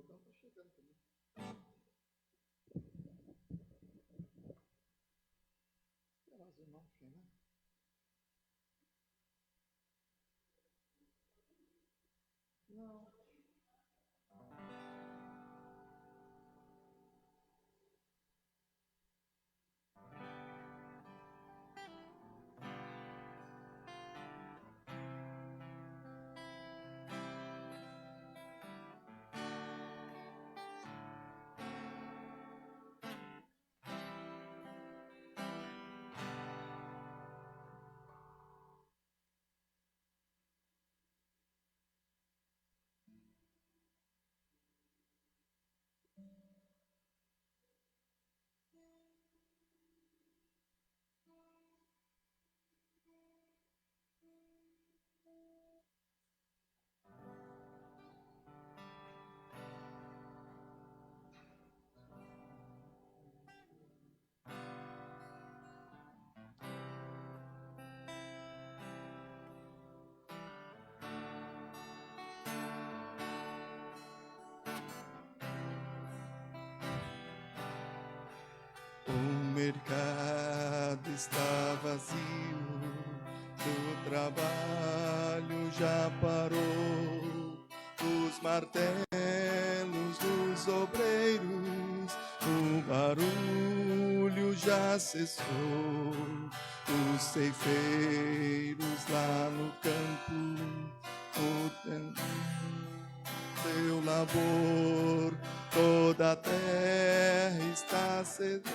Então tá chegando também. Esperar os irmãos chegar. Não. O mercado está vazio, o trabalho já parou, os martelos dos obreiros, o barulho já cessou, os ceifeiros lá no campo, o teu labor, toda a terra está sedenta,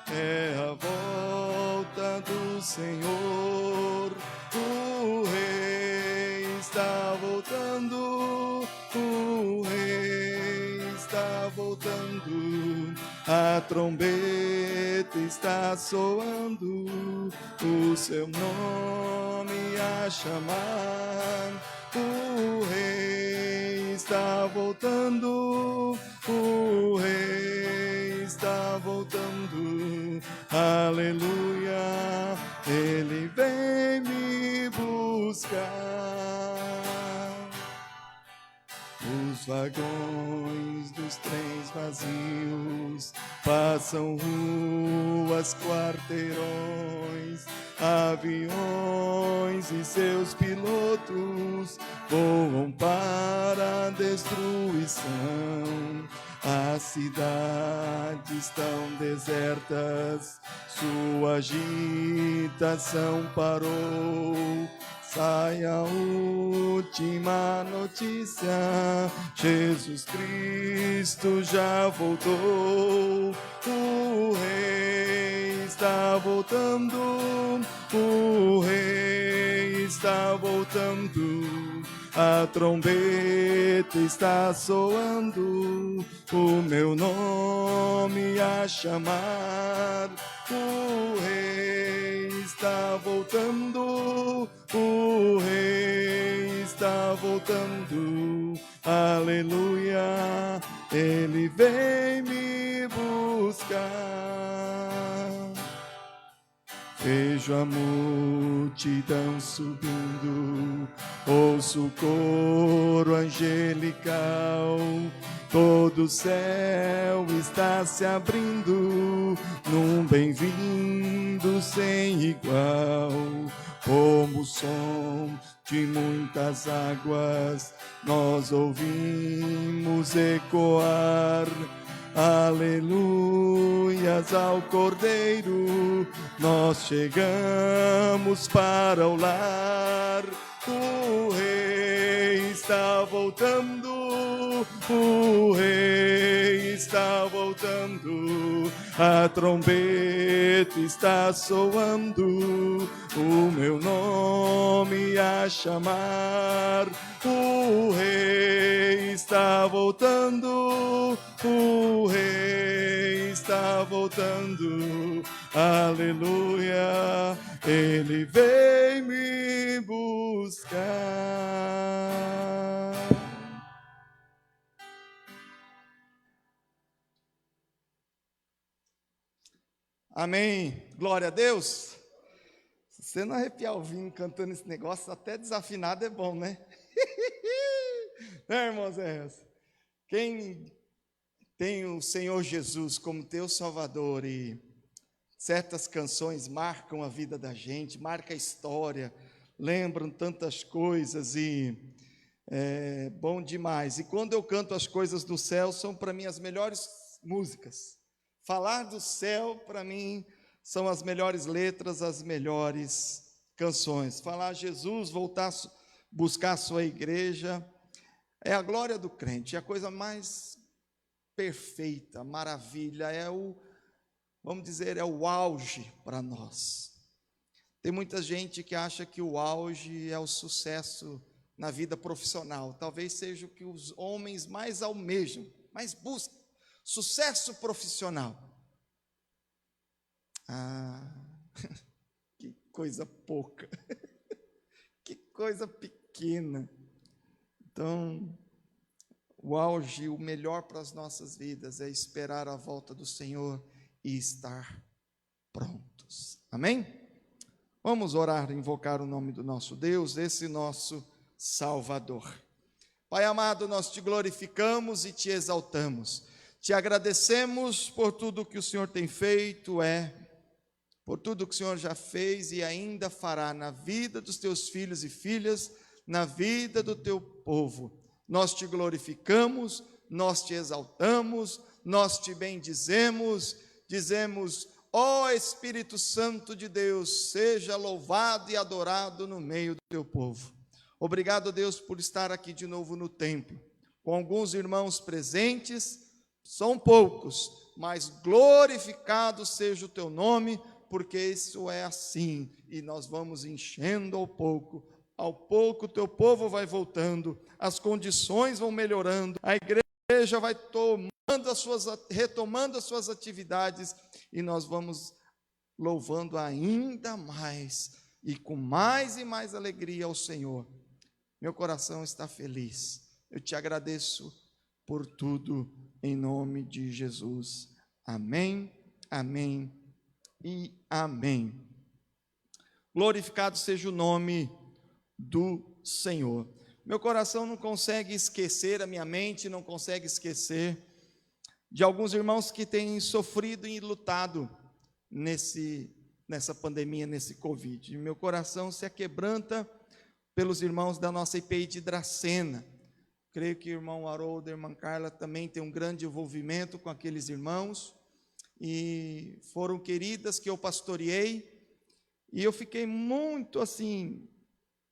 é a volta do Senhor, o Rei está voltando, o Rei está voltando, a trombeta está soando, o seu nome a chamar, o Rei está voltando, o Rei está voltando, aleluia, Ele vem me buscar. Os vagões dos trens vazios passam ruas, quarteirões, aviões e seus pilotos voam para a destruição. As cidades estão desertas, sua agitação parou. Sai a última notícia, Jesus Cristo já voltou, o Rei está voltando, o Rei está voltando, a trombeta está soando, o meu nome a chamar, o Rei está voltando, o Rei está voltando, aleluia, Ele vem me buscar. Vejo a multidão subindo, ouço o coro angelical, todo o céu está se abrindo, num bem-vindo sem igual, como o som de muitas águas, nós ouvimos ecoar, aleluias ao Cordeiro, nós chegamos para o lar, o Rei está voltando, o Rei está voltando, a trombeta está soando, o meu nome a chamar, o Rei está voltando, o Rei está voltando, aleluia, Ele vem me buscar. Amém, glória a Deus. Se você não arrepiar o vinho cantando esse negócio, até desafinado é bom, né? Né, irmão Zé? Quem tem o Senhor Jesus como teu Salvador e certas canções marcam a vida da gente, marca a história, lembram tantas coisas e é bom demais. E quando eu canto as coisas do céu, são para mim as melhores músicas. Falar do céu, para mim, são as melhores letras, as melhores canções. Falar Jesus, voltar, buscar a sua igreja, é a glória do crente, é a coisa mais perfeita, maravilha, vamos dizer, é o auge para nós. Tem muita gente que acha que o auge é o sucesso na vida profissional, talvez seja o que os homens mais almejam, mais buscam, sucesso profissional. Que coisa pouca, que coisa pequena. Então, o auge, o melhor para as nossas vidas é esperar a volta do Senhor e estar prontos. Amém? Vamos orar, invocar o nome do nosso Deus, esse nosso Salvador. Pai amado, nós te glorificamos e te exaltamos. Te agradecemos por tudo que o Senhor tem feito, por tudo que o Senhor já fez e ainda fará na vida dos teus filhos e filhas, na vida do teu povo. Nós te glorificamos, nós te exaltamos, nós te bendizemos, dizemos: ó Espírito Santo de Deus, seja louvado e adorado no meio do teu povo. Obrigado, Deus, por estar aqui de novo no templo, com alguns irmãos presentes, são poucos, mas glorificado seja o teu nome, porque isso é assim, e nós vamos enchendo ao pouco o teu povo vai voltando, as condições vão melhorando, a igreja vai retomando as suas atividades, e nós vamos louvando ainda mais, e com mais e mais alegria ao Senhor. Meu coração está feliz, eu te agradeço por tudo, em nome de Jesus. Amém, amém e amém. Glorificado seja o nome do Senhor. Meu coração não consegue esquecer, a minha mente não consegue esquecer de alguns irmãos que têm sofrido e lutado nessa pandemia, nesse Covid. Meu coração se aquebranta pelos irmãos da nossa IPI de Dracena. Creio que o irmão Haroldo e a irmã Carla também têm um grande envolvimento com aqueles irmãos, e foram queridas que eu pastoreei, e eu fiquei muito assim,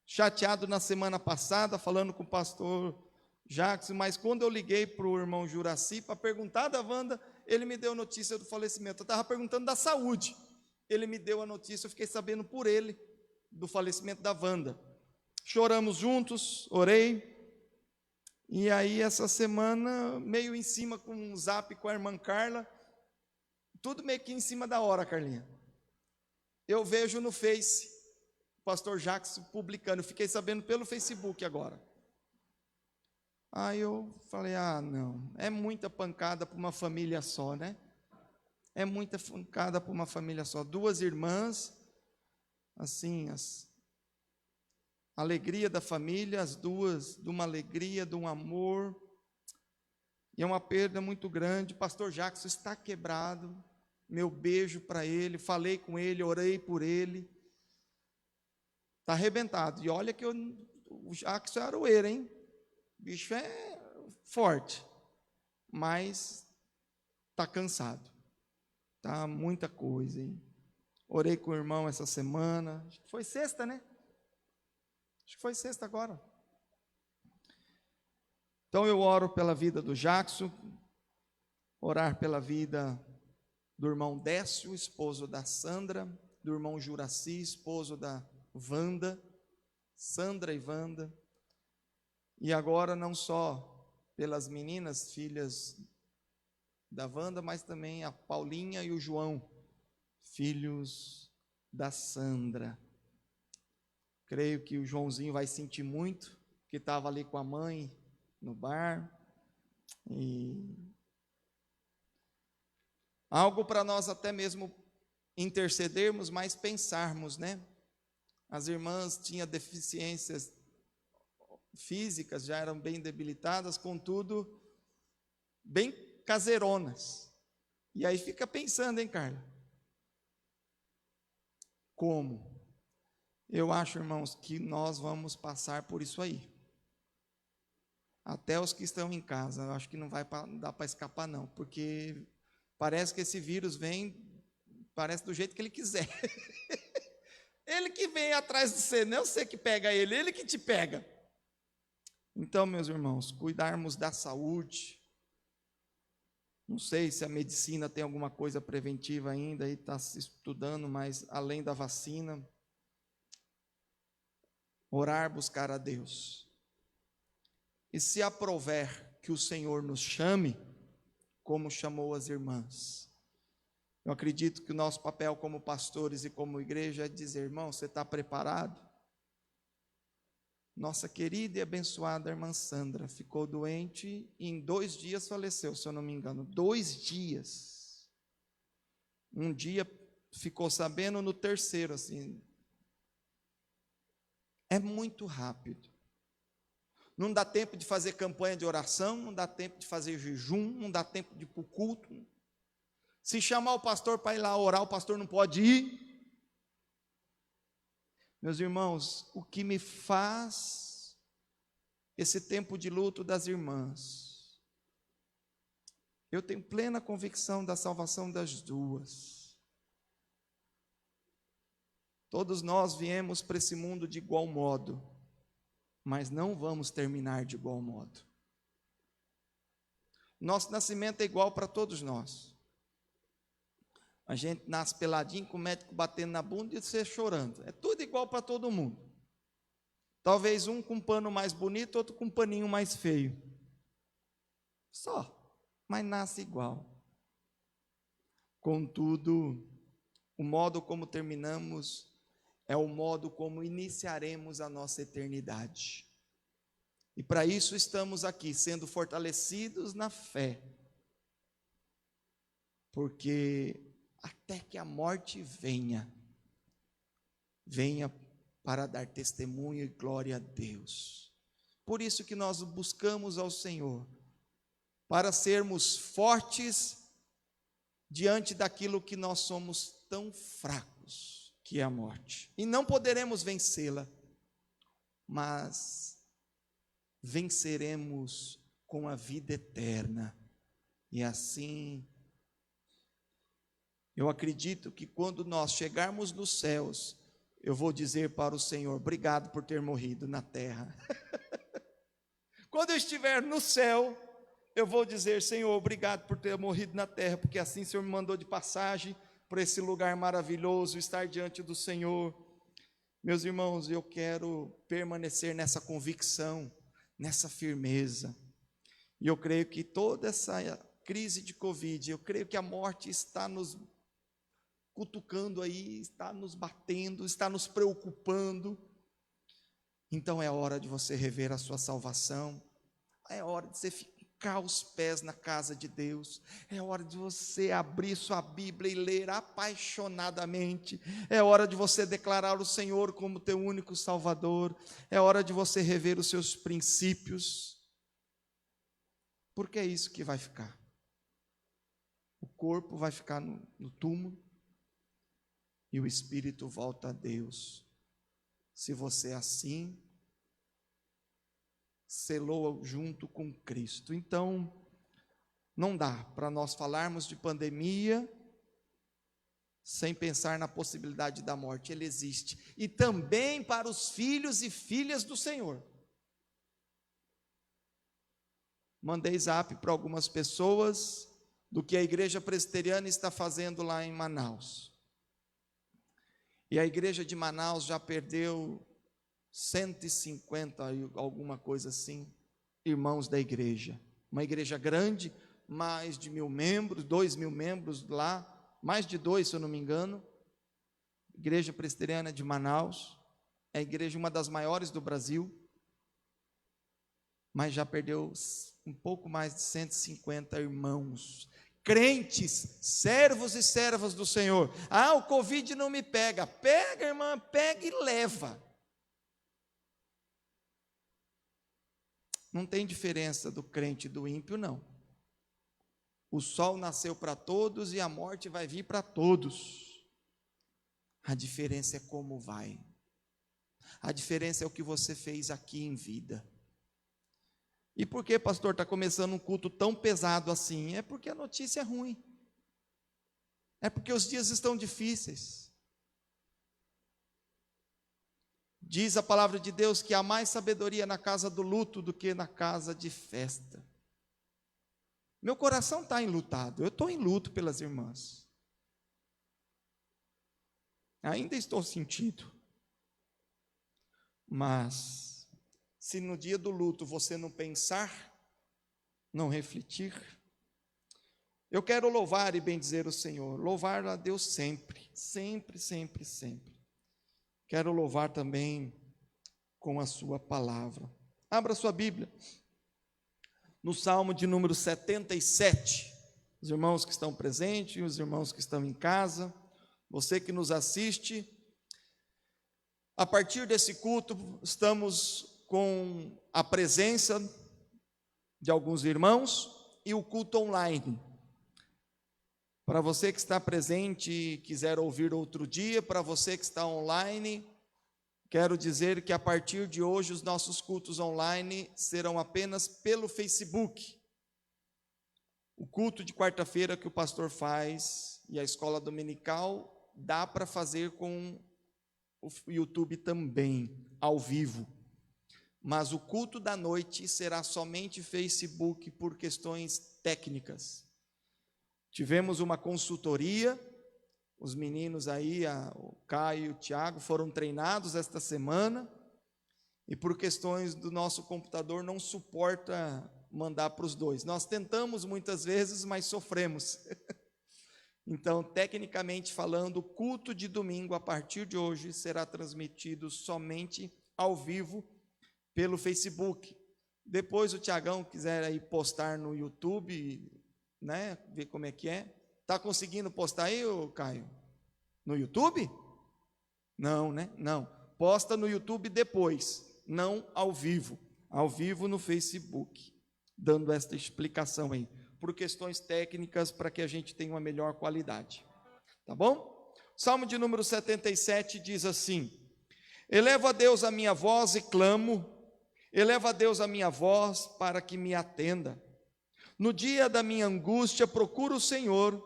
chateado na semana passada, falando com o pastor Jacques, mas quando eu liguei para o irmão Juraci para perguntar da Wanda, ele me deu notícia do falecimento. Eu estava perguntando da saúde, ele me deu a notícia, eu fiquei sabendo por ele do falecimento da Wanda. Choramos juntos, orei, e aí essa semana, meio em cima com um zap com a irmã Carla, tudo meio que em cima da hora, Carlinha. Eu vejo no Face, o pastor Jacques publicando, eu fiquei sabendo pelo Facebook agora. Aí eu falei, não, é muita pancada para uma família só, né? É muita pancada para uma família só. Duas irmãs, assim, a alegria da família, as duas, de uma alegria, de um amor, e é uma perda muito grande. O pastor Jacques está quebrado, meu beijo para ele, falei com ele, orei por ele, está arrebentado, e olha que o Jacques é aroeiro, hein? O bicho é forte, mas está cansado, está muita coisa, hein? Orei com o irmão essa semana, acho que foi sexta, né? Acho que foi sexta agora. Então eu oro pela vida do Jackson, orar pela vida do irmão Décio, esposo da Sandra, do irmão Juraci, esposo da Wanda, Sandra e Wanda, e agora não só pelas meninas, filhas da Wanda, mas também a Paulinha e o João, filhos da Sandra. Creio que o Joãozinho vai sentir muito, que estava ali com a mãe no bar, e algo para nós até mesmo intercedermos, mas pensarmos, né? As irmãs tinham deficiências físicas, já eram bem debilitadas, contudo, bem caseironas. E aí fica pensando, hein, Carla? Como? Eu acho, irmãos, que nós vamos passar por isso aí. Até os que estão em casa, eu acho que não vai dar para escapar não, porque parece que esse vírus vem, parece do jeito que ele quiser. Ele que vem atrás de você, não é você que pega ele que te pega. Então, meus irmãos, cuidarmos da saúde. Não sei se a medicina tem alguma coisa preventiva ainda, aí está se estudando, mas além da vacina, orar, buscar a Deus. E se aprouver que o Senhor nos chame, como chamou as irmãs, eu acredito que o nosso papel como pastores e como igreja é dizer, irmão, você está preparado? Nossa querida e abençoada irmã Sandra ficou doente e em 2 dias faleceu, se eu não me engano. 2 dias. Um dia ficou sabendo, no terceiro, assim. É muito rápido. Não dá tempo de fazer campanha de oração, não dá tempo de fazer jejum, não dá tempo de ir para o culto. Se chamar o pastor para ir lá orar, o pastor não pode ir. Meus irmãos, o que me faz esse tempo de luto das irmãs, eu tenho plena convicção da salvação das duas. Todos nós viemos para esse mundo de igual modo, mas não vamos terminar de igual modo. Nosso nascimento é igual para todos nós. A gente nasce peladinho, com o médico batendo na bunda e você chorando. É tudo igual para todo mundo. Talvez um com um pano mais bonito, outro com um paninho mais feio. Só, mas nasce igual. Contudo, o modo como terminamos é o modo como iniciaremos a nossa eternidade. E para isso estamos aqui, sendo fortalecidos na fé. Porque até que a morte venha para dar testemunho e glória a Deus. Por isso que nós buscamos ao Senhor, para sermos fortes diante daquilo que nós somos tão fracos, que é a morte. E não poderemos vencê-la, mas venceremos com a vida eterna. E assim, eu acredito que quando nós chegarmos nos céus, eu vou dizer para o Senhor, obrigado por ter morrido na terra. Quando eu estiver no céu, eu vou dizer, Senhor, obrigado por ter morrido na terra, porque assim o Senhor me mandou de passagem para esse lugar maravilhoso, estar diante do Senhor. Meus irmãos, eu quero permanecer nessa convicção, nessa firmeza. E eu creio que toda essa crise de Covid, eu creio que a morte está nos cutucando aí, está nos batendo, está nos preocupando. Então é hora de você rever a sua salvação, é hora de você ficar aos pés na casa de Deus, é hora de você abrir sua Bíblia e ler apaixonadamente, é hora de você declarar o Senhor como teu único Salvador, é hora de você rever os seus princípios, porque é isso que vai ficar. O corpo vai ficar no túmulo, e o espírito volta a Deus. Se você assim selou junto com Cristo. Então, não dá para nós falarmos de pandemia sem pensar na possibilidade da morte. Ele existe. E também para os filhos e filhas do Senhor. Mandei zap para algumas pessoas do que a igreja presbiteriana está fazendo lá em Manaus. E a igreja de Manaus já perdeu 150, alguma coisa assim, irmãos da igreja. Uma igreja grande, mais de 1.000 membros, 2.000 membros lá, mais de 2, se eu não me engano. Igreja presbiteriana de Manaus, é a igreja uma das maiores do Brasil, mas já perdeu um pouco mais de 150 irmãos, crentes, servos e servas do Senhor. Ah, o Covid não me pega. Pega, irmã, pega e leva. Não tem diferença do crente e do ímpio, não. O sol nasceu para todos e a morte vai vir para todos. A diferença é como vai. A diferença é o que você fez aqui em vida. E por que, pastor, está começando um culto tão pesado assim? É porque a notícia é ruim. É porque os dias estão difíceis. Diz a palavra de Deus que há mais sabedoria na casa do luto do que na casa de festa. Meu coração está enlutado, eu estou em luto pelas irmãs. Ainda estou sentindo. Mas, se no dia do luto você não pensar, não refletir, eu quero louvar e bendizer o Senhor, louvar a Deus sempre, sempre, sempre, sempre. Quero louvar também com a sua palavra. Abra sua Bíblia, no Salmo de número 77, os irmãos que estão presentes, os irmãos que estão em casa, você que nos assiste. A partir desse culto, estamos com a presença de alguns irmãos e o culto online. Para você que está presente e quiser ouvir outro dia, para você que está online, quero dizer que a partir de hoje os nossos cultos online serão apenas pelo Facebook. O culto de quarta-feira que o pastor faz e a escola dominical dá para fazer com o YouTube também, ao vivo. Mas o culto da noite será somente Facebook por questões técnicas. Tivemos uma consultoria, os meninos aí, o Caio e o Tiago, foram treinados esta semana, e por questões do nosso computador não suporta mandar para os dois. Nós tentamos muitas vezes, mas sofremos. Então, tecnicamente falando, o culto de domingo, a partir de hoje, será transmitido somente ao vivo pelo Facebook. Depois o Tiagão quiser aí postar no YouTube, né, ver como é que é. Está conseguindo postar aí, Caio? No YouTube? Não, né? Não. Posta no YouTube depois, não ao vivo. Ao vivo no Facebook, dando esta explicação aí, por questões técnicas, para que a gente tenha uma melhor qualidade. Tá bom? Salmo de número 77 diz assim: elevo a Deus a minha voz e clamo, elevo a Deus a minha voz para que me atenda. No dia da minha angústia procuro o Senhor,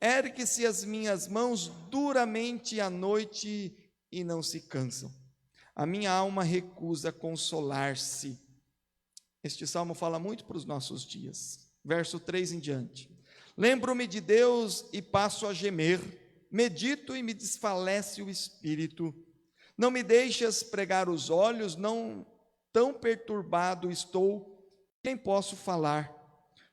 ergue-se as minhas mãos duramente à noite e não se cansam. A minha alma recusa consolar-se. Este salmo fala muito para os nossos dias. Verso 3 em diante. Lembro-me de Deus e passo a gemer, medito e me desfalece o espírito. Não me deixas pregar os olhos, não tão perturbado estou, quem posso falar?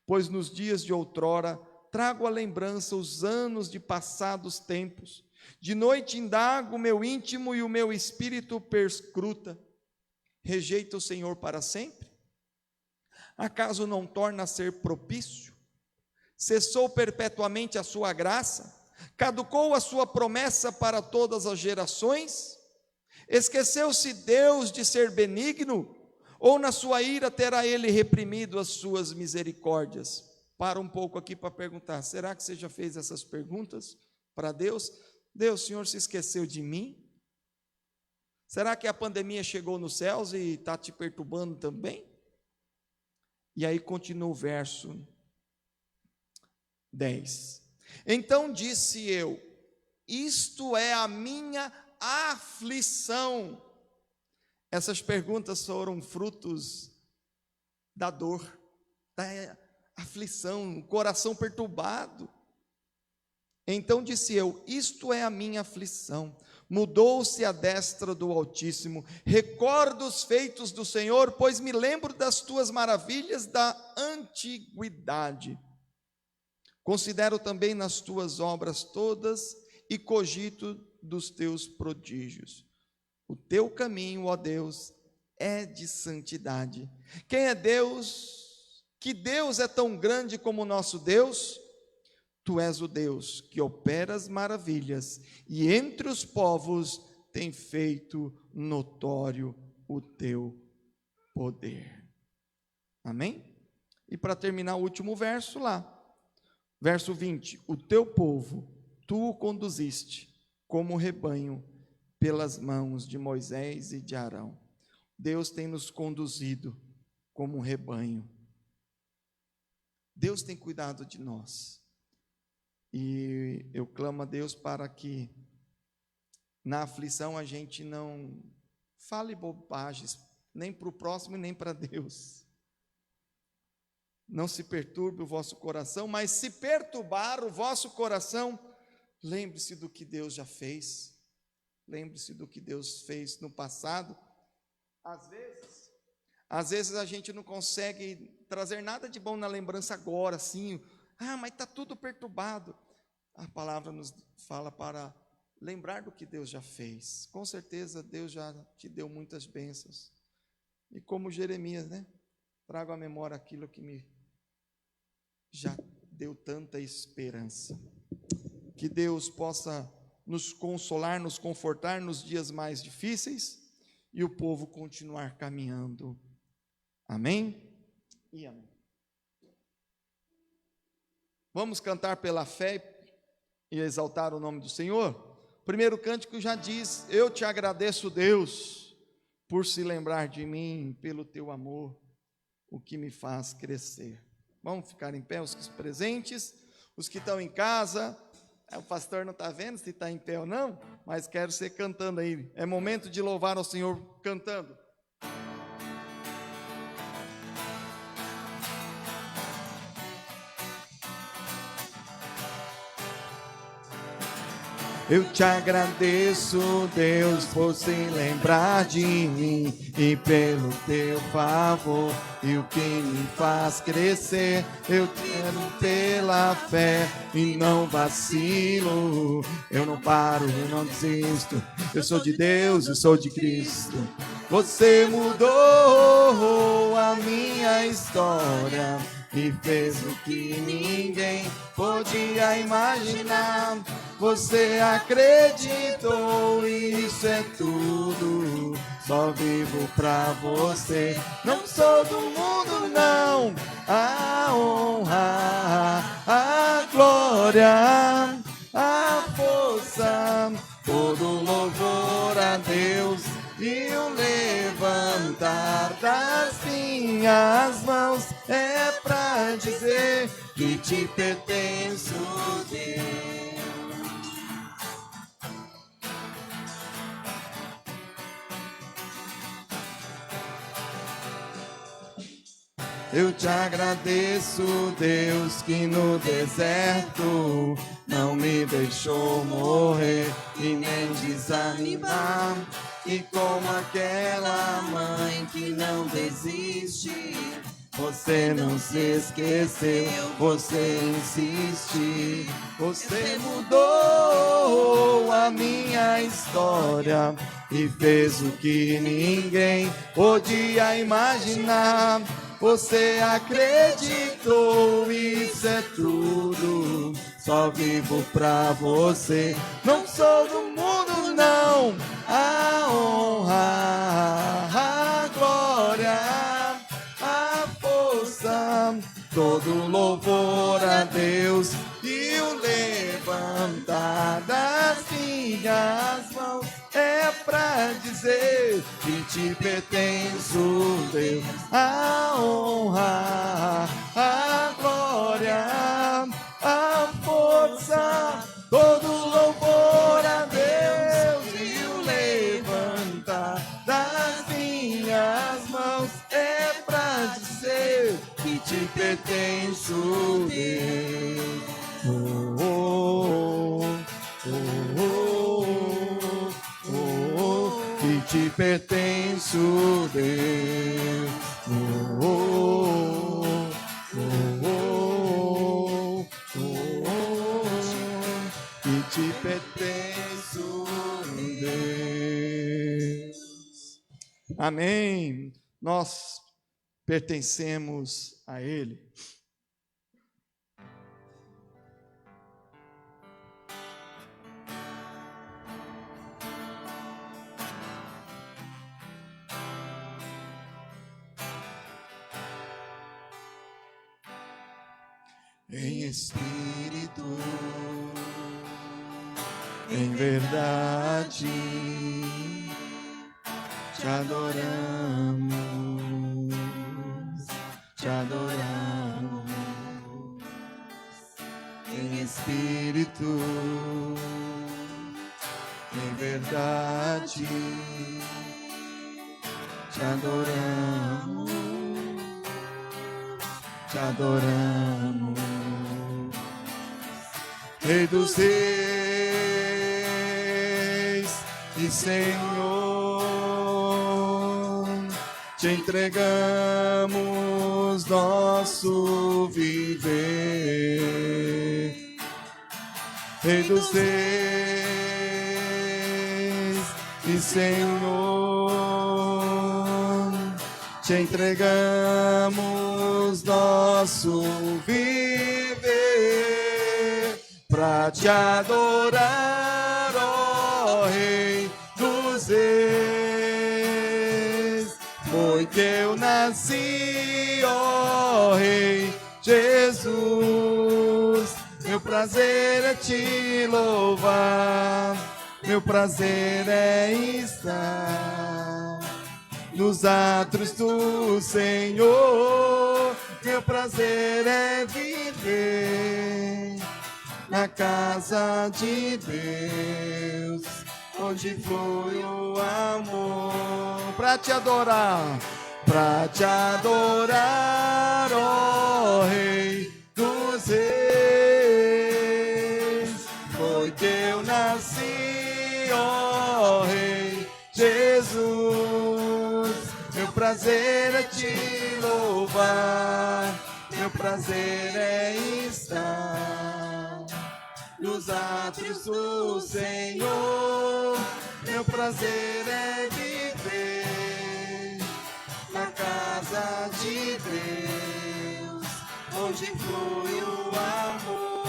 Pois nos dias de outrora trago à lembrança os anos de passados tempos. De noite indago o meu íntimo e o meu espírito perscruta. Rejeita o Senhor para sempre? Acaso não torna a ser propício? Cessou perpetuamente a sua graça? Caducou a sua promessa para todas as gerações? Esqueceu-se Deus de ser benigno? Ou na sua ira terá ele reprimido as suas misericórdias? Para um pouco aqui para perguntar, será que você já fez essas perguntas para Deus? Deus, o Senhor se esqueceu de mim? Será que a pandemia chegou nos céus e está te perturbando também? E aí continua o verso 10. Então disse eu, isto é a minha aflição. Essas perguntas foram frutos da dor, da aflição, o coração perturbado. Então disse eu, isto é a minha aflição. Mudou-se a destra do Altíssimo. Recordo os feitos do Senhor, pois me lembro das tuas maravilhas da antiguidade. Considero também nas tuas obras todas e cogito dos teus prodígios. O teu caminho, ó Deus, é de santidade. Quem é Deus? Que Deus é tão grande como o nosso Deus? Tu és o Deus que operas maravilhas e entre os povos tem feito notório o teu poder. Amém? E para terminar o último verso lá. Verso 20: o teu povo, tu o conduziste como rebanho pelas mãos de Moisés e de Arão. Deus tem nos conduzido como um rebanho. Deus tem cuidado de nós. E eu clamo a Deus para que na aflição a gente não fale bobagens, nem para o próximo e nem para Deus. Não se perturbe o vosso coração, mas se perturbar o vosso coração, lembre-se do que Deus já fez. Lembre-se do que Deus fez no passado. Às vezes a gente não consegue trazer nada de bom na lembrança agora, assim. Mas está tudo perturbado. A palavra nos fala para lembrar do que Deus já fez. Com certeza Deus já te deu muitas bênçãos. E como Jeremias, né? Trago à memória aquilo que me já deu tanta esperança. Que Deus possa nos consolar, nos confortar nos dias mais difíceis e o povo continuar caminhando. Amém? E amém. Vamos cantar pela fé e exaltar o nome do Senhor? O primeiro cântico já diz: eu te agradeço, Deus, por se lembrar de mim, pelo teu amor, o que me faz crescer. Vamos ficar em pé, os presentes, os que estão em casa. O pastor não está vendo se está em pé ou não, mas quero ser cantando aí. É momento de louvar ao Senhor cantando. Eu te agradeço, Deus, por se lembrar de mim e pelo teu favor e o que me faz crescer. Eu quero pela fé e não vacilo. Eu não paro, eu não desisto. Eu sou de Deus, eu sou de Cristo. Você mudou a minha história e fez o que ninguém podia imaginar. Você acreditou e isso é tudo. Só vivo pra você. Não sou do mundo, não. A honra, a glória, a força, todo louvor a Deus e o levantar das minhas mãos é pra dizer que te pertenço, Deus. Eu te agradeço, Deus, que no deserto não me deixou morrer e nem desanimar. E como aquela mãe que não desiste, você não se esqueceu, você insiste. Você mudou a minha história e fez o que ninguém podia imaginar. Você acreditou, isso é tudo. Só vivo pra você. Não sou do mundo, não. A honra, a glória, a força, todo louvor a Deus e o levantar das minhas mãos é pra dizer que te pertenço, Deus. A honra, a glória, a força, todo louvor a Deus e o levantar das minhas mãos é pra dizer que te pertenço, Deus. Oh, oh, oh, oh, oh, oh, que te pertenço, Deus. Oh, oh, oh, oh, oh, oh, que te pertenço, Deus. Amém. Nós pertencemos a Ele. em espírito, em verdade, te adoramos, te adoramos, em espírito, em verdade, te adoramos, te adoramos, Rei dos Reis e Senhor, te entregamos nosso viver. Rei dos Reis e Senhor, te entregamos nosso viver pra te adorar, ó Rei dos Reis. Foi que eu nasci, ó Rei Jesus. Meu prazer é te louvar, meu prazer é estar nos átrios do Senhor. Meu prazer é viver na casa de Deus, onde flui o amor. Pra te adorar, ó Rei dos Reis. Foi que eu nasci, ó Rei Jesus. Meu prazer é te louvar, meu prazer é estar nos átrios do Senhor. Meu prazer é viver na casa de Deus, onde flui o amor.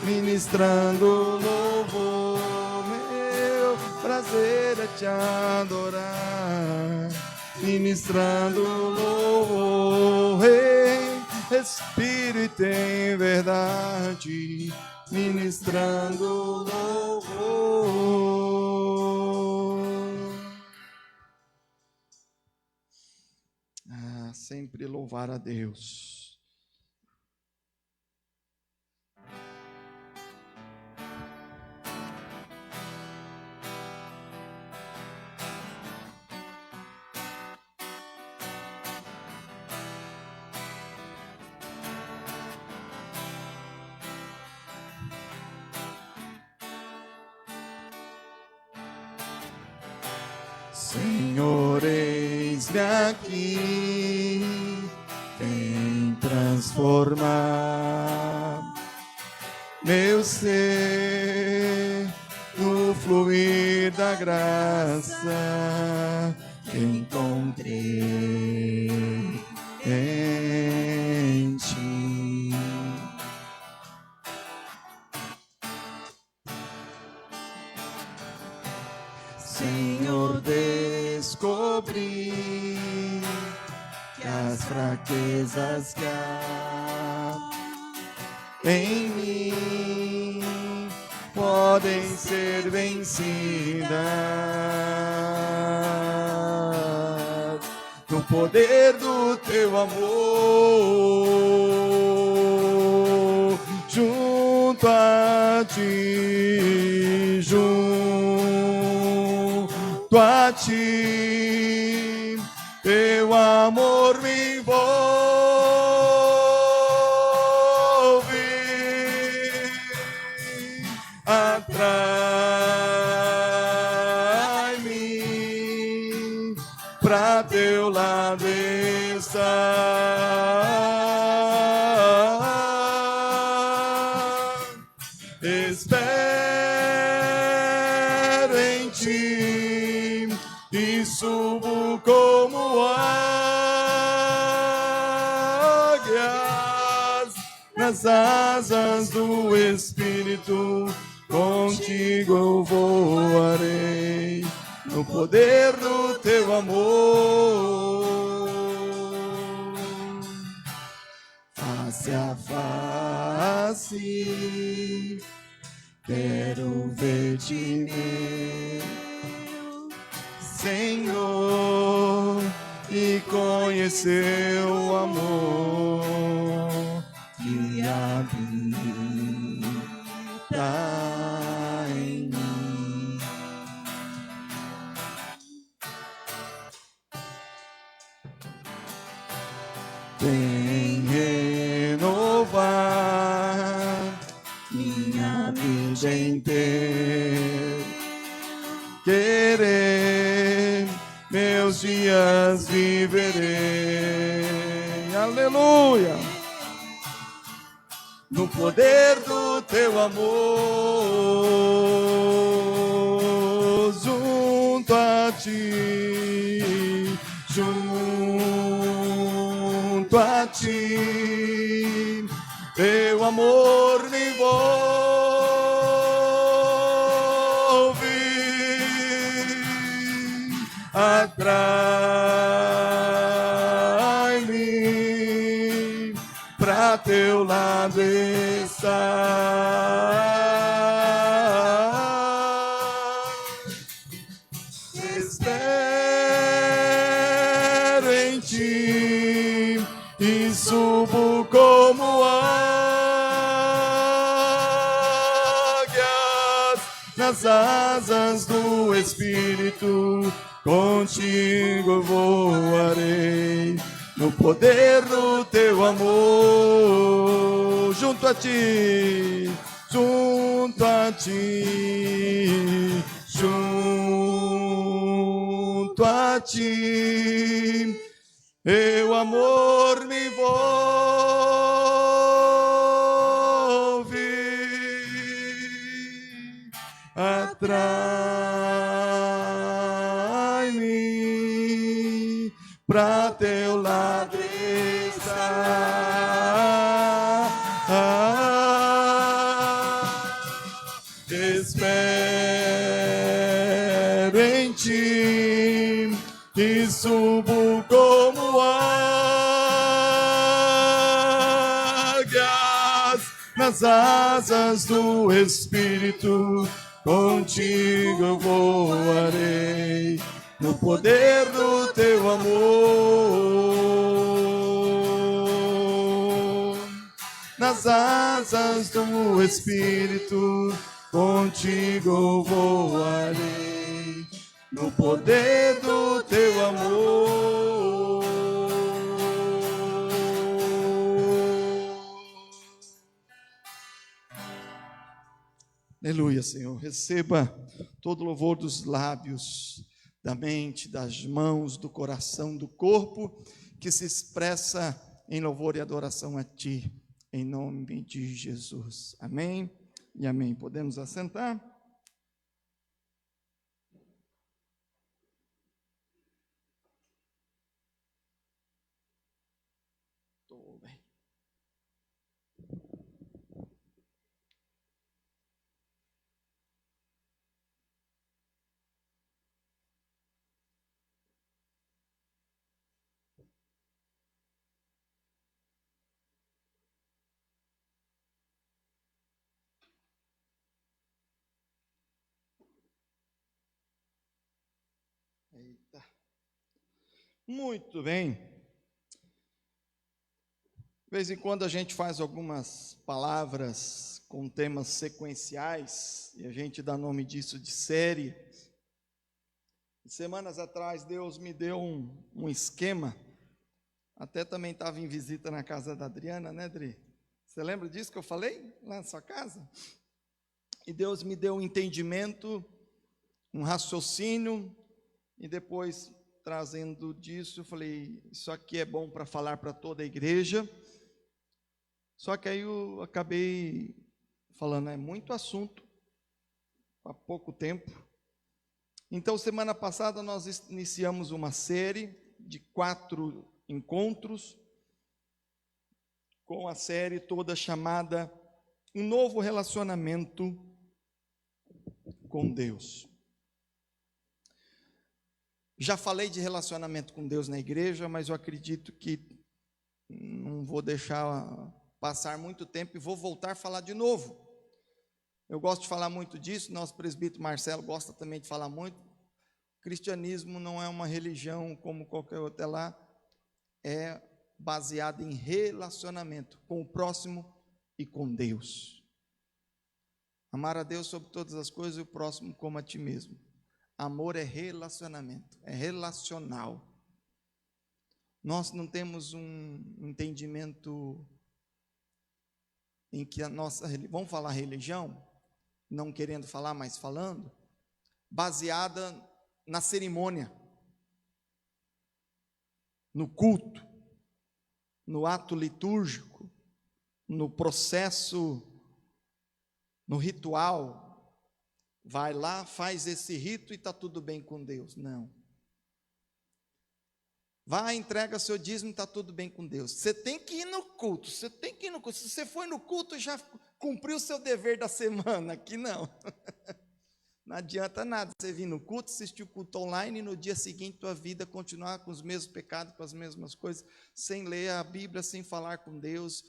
Ministrando louvor, meu prazer é te adorar. Ministrando louvor, Rei, Espírito em verdade. Ministrando louvor. Sempre louvar a Deus. Senhor, eis-me aqui, vem transformar meu ser no fluir da graça que encontrei em ti. Senhor, descobri que as fraquezas que há em mim podem ser vencidas no poder do teu amor. Junto a ti, junto a ti, teu amor me envolve, atrai-me pra teu lado estar. Espero em ti e subo como águias nas asas do Espírito. Contigo eu voarei no poder do teu amor. face a face, quero ver-te, meu Senhor, e conhecer o amor que habita em mim. Vem renovar minha vida inteira, querer meus dias viverei, aleluia, no poder do teu amor, junto a ti, junto a ti, teu amor me envolve, atrai-me pra teu lado estar. Espero em ti e subo como águias nas asas do Espírito. Contigo voarei no poder do teu amor, junto a ti, junto a ti, junto a ti, teu amor me envolve, atrai-me pra teu lado estar. Espero em ti e subo como águias nas asas do Espírito. Contigo eu voarei no poder do teu amor, nas asas do Espírito. Contigo eu voarei no poder do teu amor. Aleluia, Senhor. Receba todo o louvor dos lábios, da mente, das mãos, do coração, do corpo, que se expressa em louvor e adoração a Ti, em nome de Jesus. Amém e amém. Podemos assentar? Estou bem. Eita. Muito bem. De vez em quando a gente faz algumas palavras com temas sequenciais e a gente dá nome disso de série. Semanas atrás Deus me deu um esquema, até também estava em visita na casa da Adriana, né, Adri? Você lembra disso que eu falei lá na sua casa? E Deus me deu um entendimento, um raciocínio, e depois, trazendo disso, eu falei, isso aqui é bom para falar para toda a igreja. Só que aí eu acabei falando, é muito assunto, há pouco tempo. Então, semana passada nós iniciamos uma série de 4 encontros, com a série toda chamada Um Novo Relacionamento com Deus. Já falei de relacionamento com Deus na igreja, mas eu acredito que não vou deixar passar muito tempo e vou voltar a falar de novo. Eu gosto de falar muito disso, nosso presbítero Marcelo gosta também de falar muito. O cristianismo não é uma religião como qualquer outra lá, é baseado em relacionamento com o próximo e com Deus. Amar a Deus sobre todas as coisas e o próximo como a ti mesmo. Amor é relacionamento, é relacional. Nós não temos um entendimento em que a nossa, vamos falar religião, não querendo falar, mas falando, baseada na cerimônia, no culto, no ato litúrgico, no processo, no ritual. Vai lá, faz esse rito e está tudo bem com Deus. Não. Vai, entrega seu dízimo e está tudo bem com Deus. Você tem que ir no culto, você tem que ir no culto. Se você foi no culto, já cumpriu o seu dever da semana. Aqui não. Não adianta nada você vir no culto, assistir o culto online e no dia seguinte tua vida continuar com os mesmos pecados, com as mesmas coisas, sem ler a Bíblia, sem falar com Deus.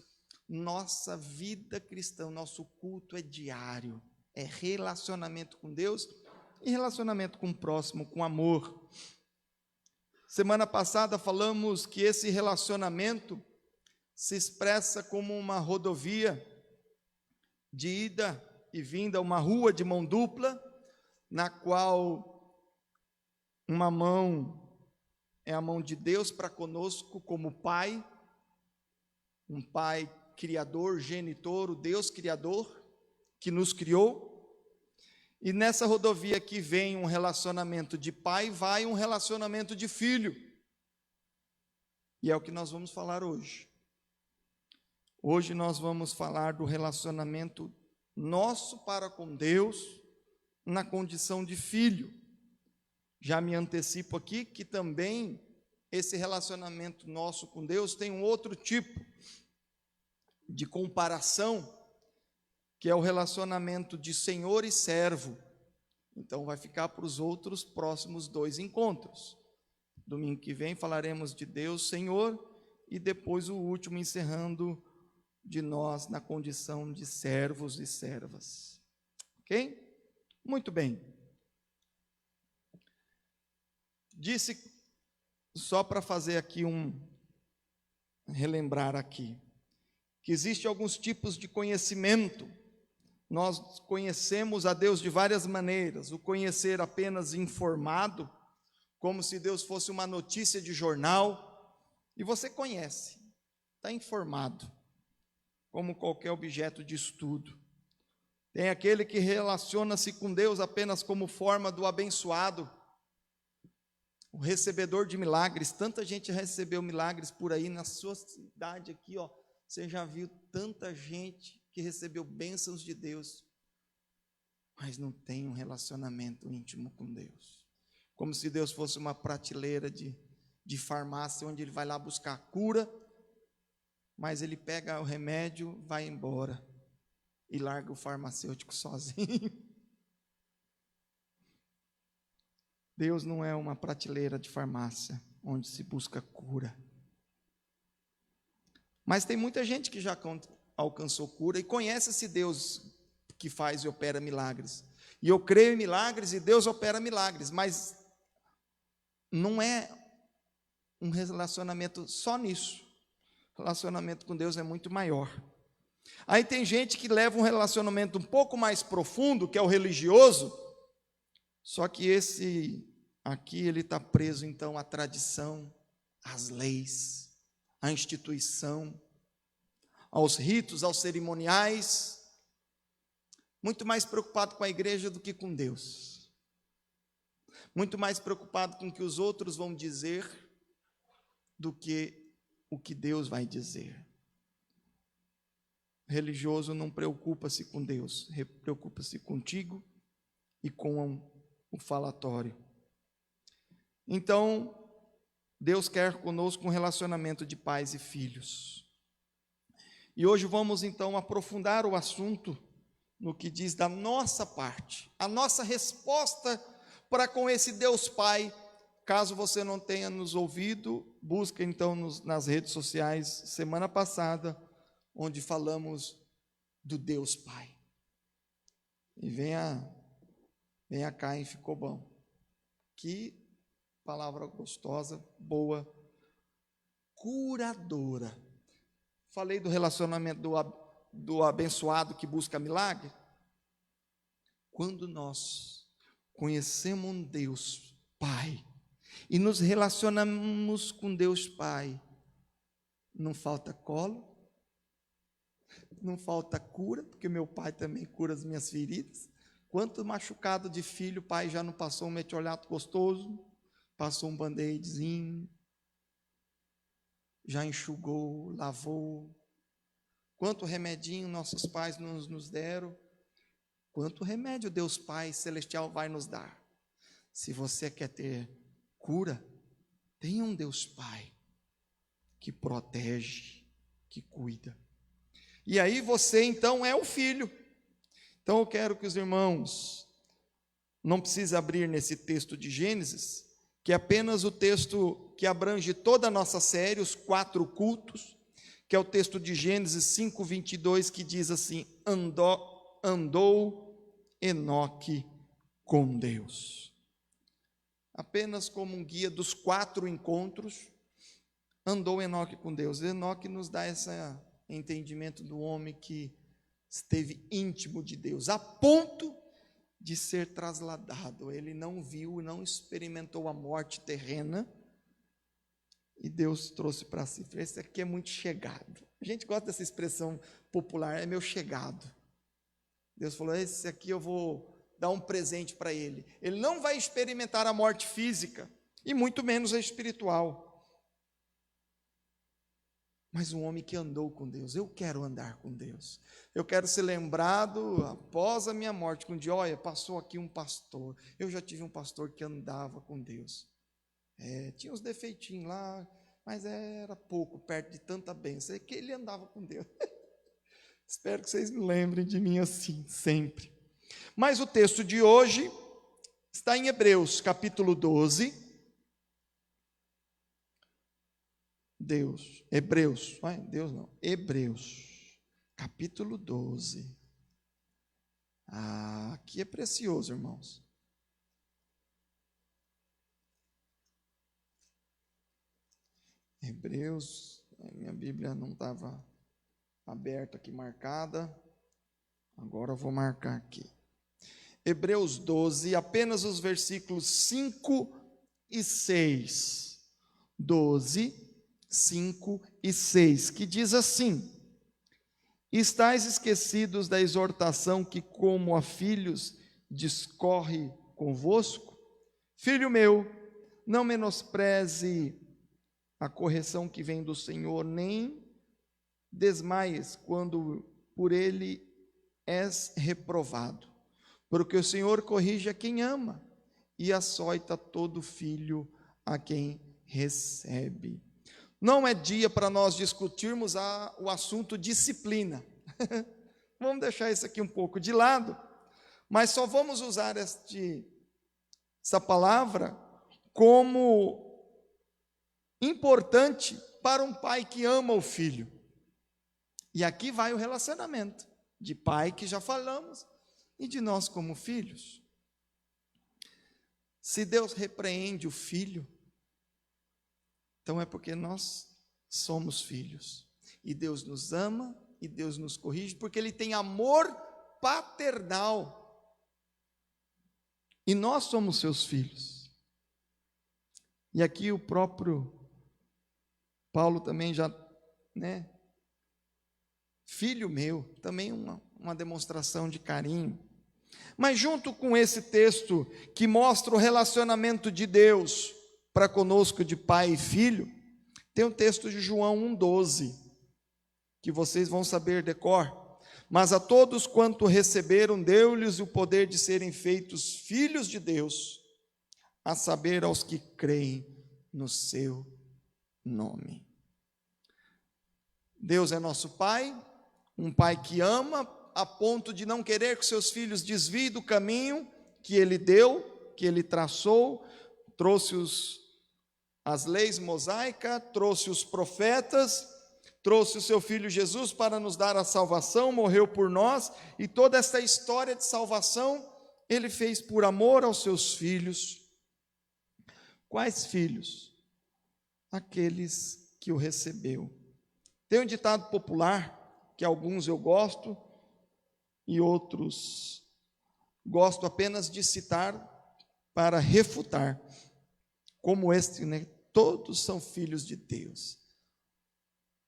Nossa vida cristã, nosso culto é diário. É relacionamento com Deus e relacionamento com o próximo, com amor. Semana passada falamos que esse relacionamento se expressa como uma rodovia de ida e vinda, uma rua de mão dupla, na qual uma mão é a mão de Deus para conosco como Pai, um Pai criador, genitor, o Deus criador, que nos criou, e nessa rodovia que vem um relacionamento de pai, vai um relacionamento de filho, e é o que nós vamos falar hoje. Hoje nós vamos falar do relacionamento nosso para com Deus, na condição de filho. Já me antecipo aqui que também esse relacionamento nosso com Deus tem um outro tipo de comparação, que é o relacionamento de senhor e servo. Então vai ficar para os outros próximos 2 encontros. Domingo que vem falaremos de Deus, Senhor, e depois o último encerrando de nós na condição de servos e servas. Ok? Muito bem. Disse, só para fazer aqui relembrar aqui, que existem alguns tipos de conhecimento. Nós conhecemos a Deus de várias maneiras. O conhecer apenas informado, como se Deus fosse uma notícia de jornal, e você conhece, está informado, como qualquer objeto de estudo. Tem aquele que relaciona-se com Deus apenas como forma do abençoado, o recebedor de milagres. Tanta gente recebeu milagres por aí, na sua cidade aqui, ó, você já viu tanta gente que recebeu bênçãos de Deus, mas não tem um relacionamento íntimo com Deus. Como se Deus fosse uma prateleira de farmácia, onde ele vai lá buscar cura, mas ele pega o remédio, vai embora e larga o farmacêutico sozinho. Deus não é uma prateleira de farmácia, onde se busca cura. Mas tem muita gente que já alcançou cura e conhece esse Deus que faz e opera milagres. E eu creio em milagres e Deus opera milagres, mas não é um relacionamento só nisso. O relacionamento com Deus é muito maior. Aí tem gente que leva um relacionamento um pouco mais profundo, que é o religioso, só que esse aqui ele está preso então à tradição, às leis, à instituição, aos ritos, aos cerimoniais, muito mais preocupado com a igreja do que com Deus, muito mais preocupado com o que os outros vão dizer do que o que Deus vai dizer. O religioso não preocupa-se com Deus, preocupa-se contigo e com o falatório. Então, Deus quer conosco um relacionamento de pais e filhos. E hoje vamos então aprofundar o assunto no que diz da nossa parte, a nossa resposta para com esse Deus Pai. Caso você não tenha nos ouvido, busca então nas redes sociais. Semana passada onde falamos do Deus Pai. E venha cá, hein, ficou bom. Que palavra gostosa, boa, curadora. Falei do relacionamento do abençoado que busca milagre. Quando nós conhecemos um Deus Pai e nos relacionamos com Deus Pai, não falta colo, não falta cura, porque meu pai também cura as minhas feridas. Quanto machucado de filho, o pai já não passou um metiolate gostoso, passou um band-aidzinho, já enxugou, lavou. Quanto remedinho nossos pais nos deram, quanto remédio Deus Pai Celestial vai nos dar. Se você quer ter cura, tenha um Deus Pai que protege, que cuida. E aí você então é o filho. Então eu quero que os irmãos não precisem abrir nesse texto de Gênesis, que é apenas o texto que abrange toda a nossa série, os 4 cultos, que é o texto de Gênesis 5:22, que diz assim: andou Enoque com Deus. Apenas como um guia dos 4 encontros, andou Enoque com Deus. Enoque nos dá esse entendimento do homem que esteve íntimo de Deus, a ponto de ser trasladado. Ele não viu, não experimentou a morte terrena, e Deus trouxe para si. Esse aqui é muito chegado. A gente gosta dessa expressão popular, é meu chegado. Deus falou: esse aqui eu vou dar um presente para ele. Ele não vai experimentar a morte física, e muito menos a espiritual. Mas um homem que andou com Deus. Eu quero andar com Deus. Eu quero ser lembrado após a minha morte, com dia, olha, passou aqui um pastor. Eu já tive um pastor que andava com Deus. Tinha uns defeitinhos lá, mas era pouco, perto de tanta bênção, que ele andava com Deus. Espero que vocês me lembrem de mim assim, sempre. Mas o texto de hoje está em Hebreus, capítulo 12. Hebreus, capítulo 12. Aqui é precioso, irmãos. Hebreus, minha Bíblia não estava aberta aqui, marcada. Agora eu vou marcar aqui. Hebreus 12, apenas os versículos 5 e 6. 12, 5 e 6, que diz assim: estais esquecidos da exortação que, como a filhos, discorre convosco? Filho meu, não menospreze a correção que vem do Senhor, nem desmaies quando por ele és reprovado, porque o Senhor corrige a quem ama e açoita todo filho a quem recebe. Não é dia para nós discutirmos o assunto disciplina. Vamos deixar isso aqui um pouco de lado, mas só vamos usar essa palavra como importante para um pai que ama o filho. E aqui vai o relacionamento de pai, que já falamos, e de nós como filhos. Se Deus repreende o filho, então é porque nós somos filhos. E Deus nos ama, e Deus nos corrige, porque Ele tem amor paternal. E nós somos seus filhos. E aqui o próprio Paulo também já, filho meu, também uma demonstração de carinho. Mas junto com esse texto que mostra o relacionamento de Deus para conosco de pai e filho, tem um texto de João 1,12, que vocês vão saber de cor. Mas a todos quanto receberam, deu-lhes o poder de serem feitos filhos de Deus, a saber, aos que creem no seu nome. Deus é nosso Pai, um Pai que ama, a ponto de não querer que seus filhos desviem do caminho que Ele deu, que Ele traçou, trouxe as leis mosaicas, trouxe os profetas, trouxe o seu Filho Jesus para nos dar a salvação, morreu por nós, e toda esta história de salvação Ele fez por amor aos seus filhos. Quais filhos? Aqueles que o recebeu. Tem um ditado popular, que alguns eu gosto, e outros gosto apenas de citar para refutar, como este, né? Todos são filhos de Deus.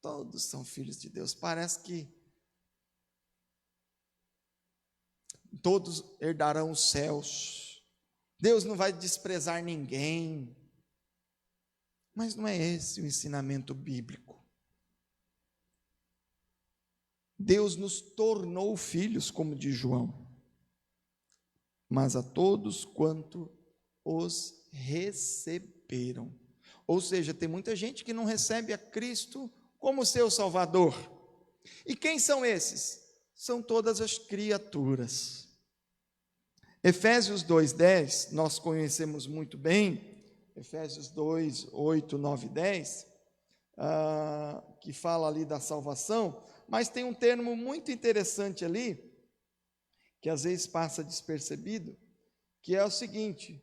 Todos são filhos de Deus. Parece que todos herdarão os céus. Deus não vai desprezar ninguém. Mas não é esse o ensinamento bíblico. Deus nos tornou filhos, como diz João, mas a todos quanto os receberam. Ou seja, tem muita gente que não recebe a Cristo como seu Salvador. E quem são esses? São todas as criaturas. Efésios 2:10, nós conhecemos muito bem, Efésios 2, 8, 9 e 10, que fala ali da salvação, mas tem um termo muito interessante ali, que às vezes passa despercebido, que é o seguinte,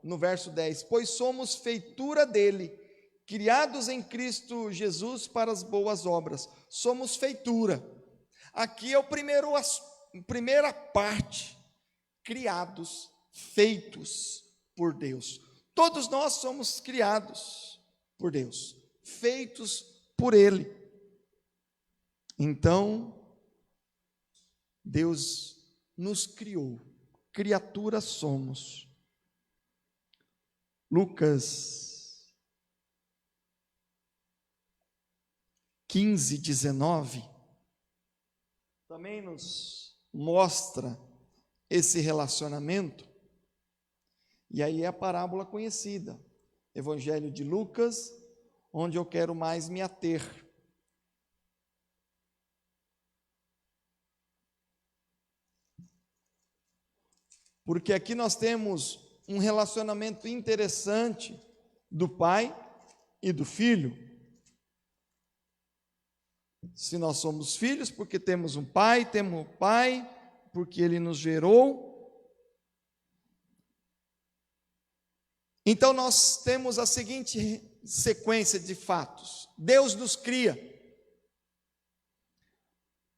no verso 10, pois somos feitura dele, criados em Cristo Jesus para as boas obras. Somos feitura. Aqui é a primeira parte, criados, feitos por Deus. Todos nós somos criados por Deus, feitos por Ele. Então, Deus nos criou, criaturas somos. Lucas 15:19 também nos mostra esse relacionamento, e aí é a parábola conhecida, Evangelho de Lucas, onde eu quero mais me ater. Porque aqui nós temos um relacionamento interessante do pai e do filho. Se nós somos filhos, porque temos um pai porque ele nos gerou. Então nós temos a seguinte sequência de fatos: Deus nos cria.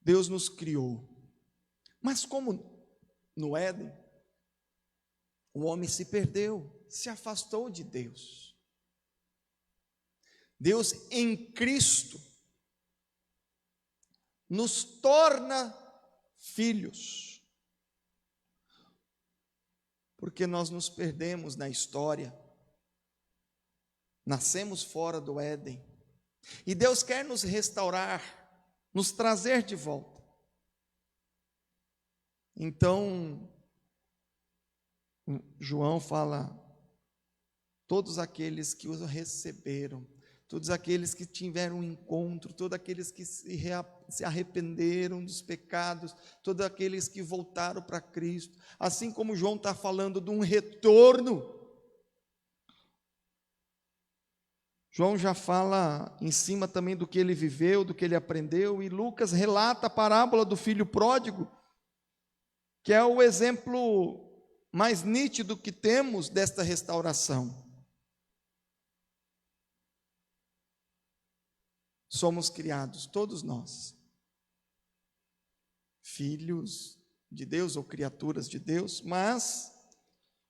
Deus nos criou. Mas como no Éden, o homem se perdeu, se afastou de Deus. Deus em Cristo nos torna filhos, porque nós nos perdemos na história, nascemos fora do Éden, e Deus quer nos restaurar, nos trazer de volta. Então, João fala, todos aqueles que o receberam, todos aqueles que tiveram um encontro, todos aqueles que se arrependeram dos pecados, todos aqueles que voltaram para Cristo, assim como João está falando de um retorno, João já fala em cima também do que ele viveu, do que ele aprendeu, e Lucas relata a parábola do filho pródigo, que é o exemplo mais nítido que temos desta restauração. Somos criados, todos nós, filhos de Deus ou criaturas de Deus, mas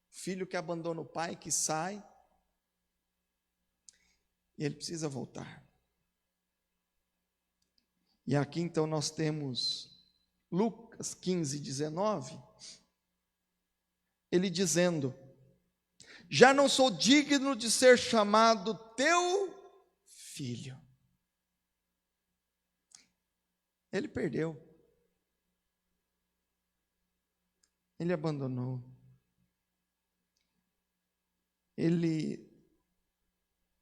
filho que abandona o pai, que sai, e ele precisa voltar. E aqui então nós temos Lucas 15:19, ele dizendo, já não sou digno de ser chamado teu filho. Ele perdeu, ele abandonou, ele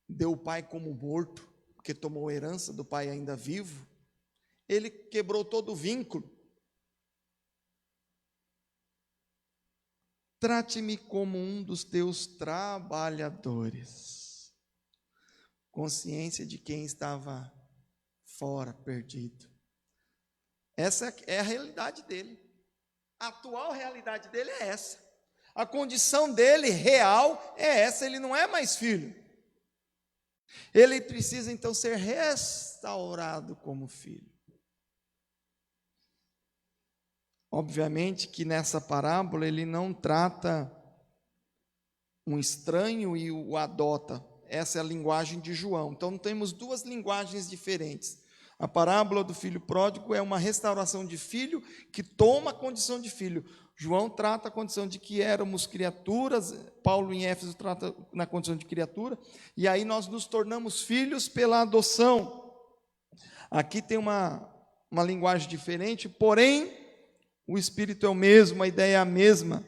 deu o pai como morto, porque tomou herança do pai ainda vivo, ele quebrou todo o vínculo. Trate-me como um dos teus trabalhadores. consciência de quem estava fora, perdido. Essa é a realidade dele. A atual realidade dele é essa. A condição dele real é essa, ele não é mais filho. Ele precisa então ser restaurado como filho. Obviamente que nessa parábola ele não trata um estranho e o adota. Essa é a linguagem de João. Então temos duas linguagens diferentes. A parábola do filho pródigo é uma restauração de filho que toma a condição de filho. João trata a condição de que éramos criaturas, Paulo em Éfeso trata na condição de criatura, e aí nós nos tornamos filhos pela adoção. Aqui tem uma linguagem diferente, porém, o espírito é o mesmo, a ideia é a mesma,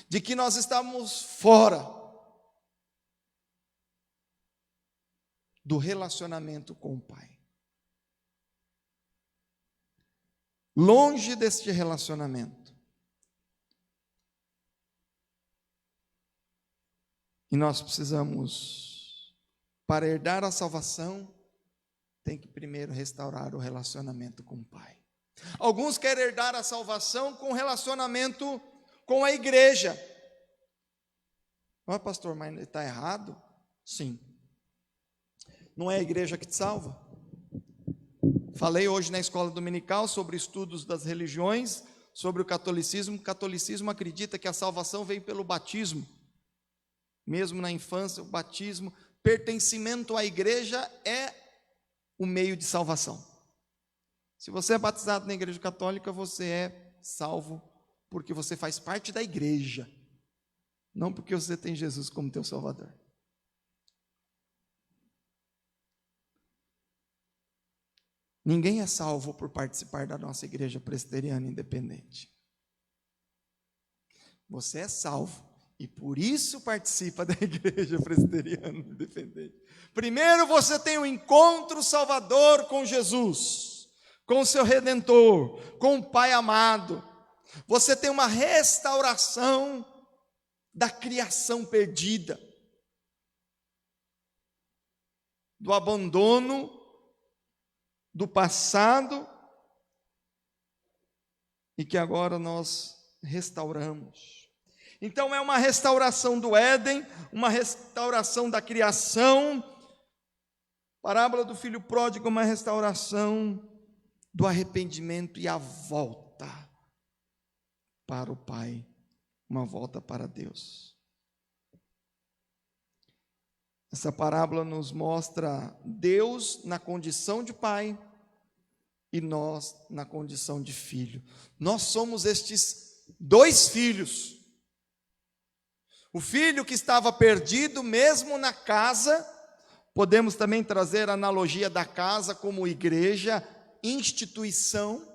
de que nós estamos fora do relacionamento com o Pai. Longe deste relacionamento. E nós precisamos, para herdar a salvação, tem que primeiro restaurar o relacionamento com o Pai. Alguns querem herdar a salvação com relacionamento com a igreja. Não é, pastor, mas está errado? Sim. Não é a igreja que te salva? Falei hoje na escola dominical sobre estudos das religiões, sobre o catolicismo. O catolicismo acredita que a salvação vem pelo batismo. Mesmo na infância, o batismo, pertencimento à igreja é o meio de salvação. Se você é batizado na igreja católica, você é salvo porque você faz parte da igreja, não porque você tem Jesus como teu Salvador. Ninguém é salvo por participar da nossa igreja presbiteriana independente. Você é salvo e por isso participa da igreja presbiteriana independente. Primeiro você tem um encontro salvador com Jesus, com o seu Redentor, com o Pai amado. Você tem uma restauração da criação perdida, do abandono do passado, e que agora nós restauramos. Então é uma restauração do Éden, uma restauração da criação. Parábola do filho pródigo é uma restauração do arrependimento e a volta para o Pai, uma volta para Deus. Essa parábola nos mostra Deus na condição de pai e nós na condição de filho. Nós somos estes dois filhos. O filho que estava perdido mesmo na casa, podemos também trazer a analogia da casa como igreja, instituição.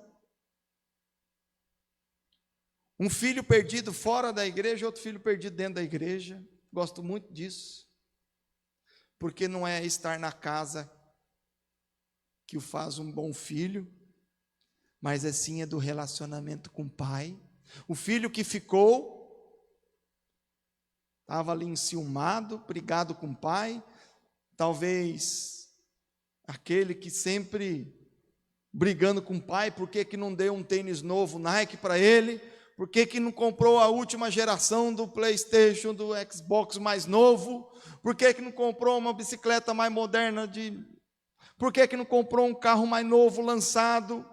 Um filho perdido fora da igreja, outro filho perdido dentro da igreja. Gosto muito disso. Porque não é estar na casa que o faz um bom filho, mas assim é do relacionamento com o pai. O filho que ficou, estava ali enciumado, brigado com o pai, talvez aquele que sempre brigando com o pai, por que não deu um tênis novo Nike para ele? Por que não comprou a última geração do PlayStation, do Xbox mais novo? Por que não comprou uma bicicleta mais moderna? Por que não comprou um carro mais novo lançado?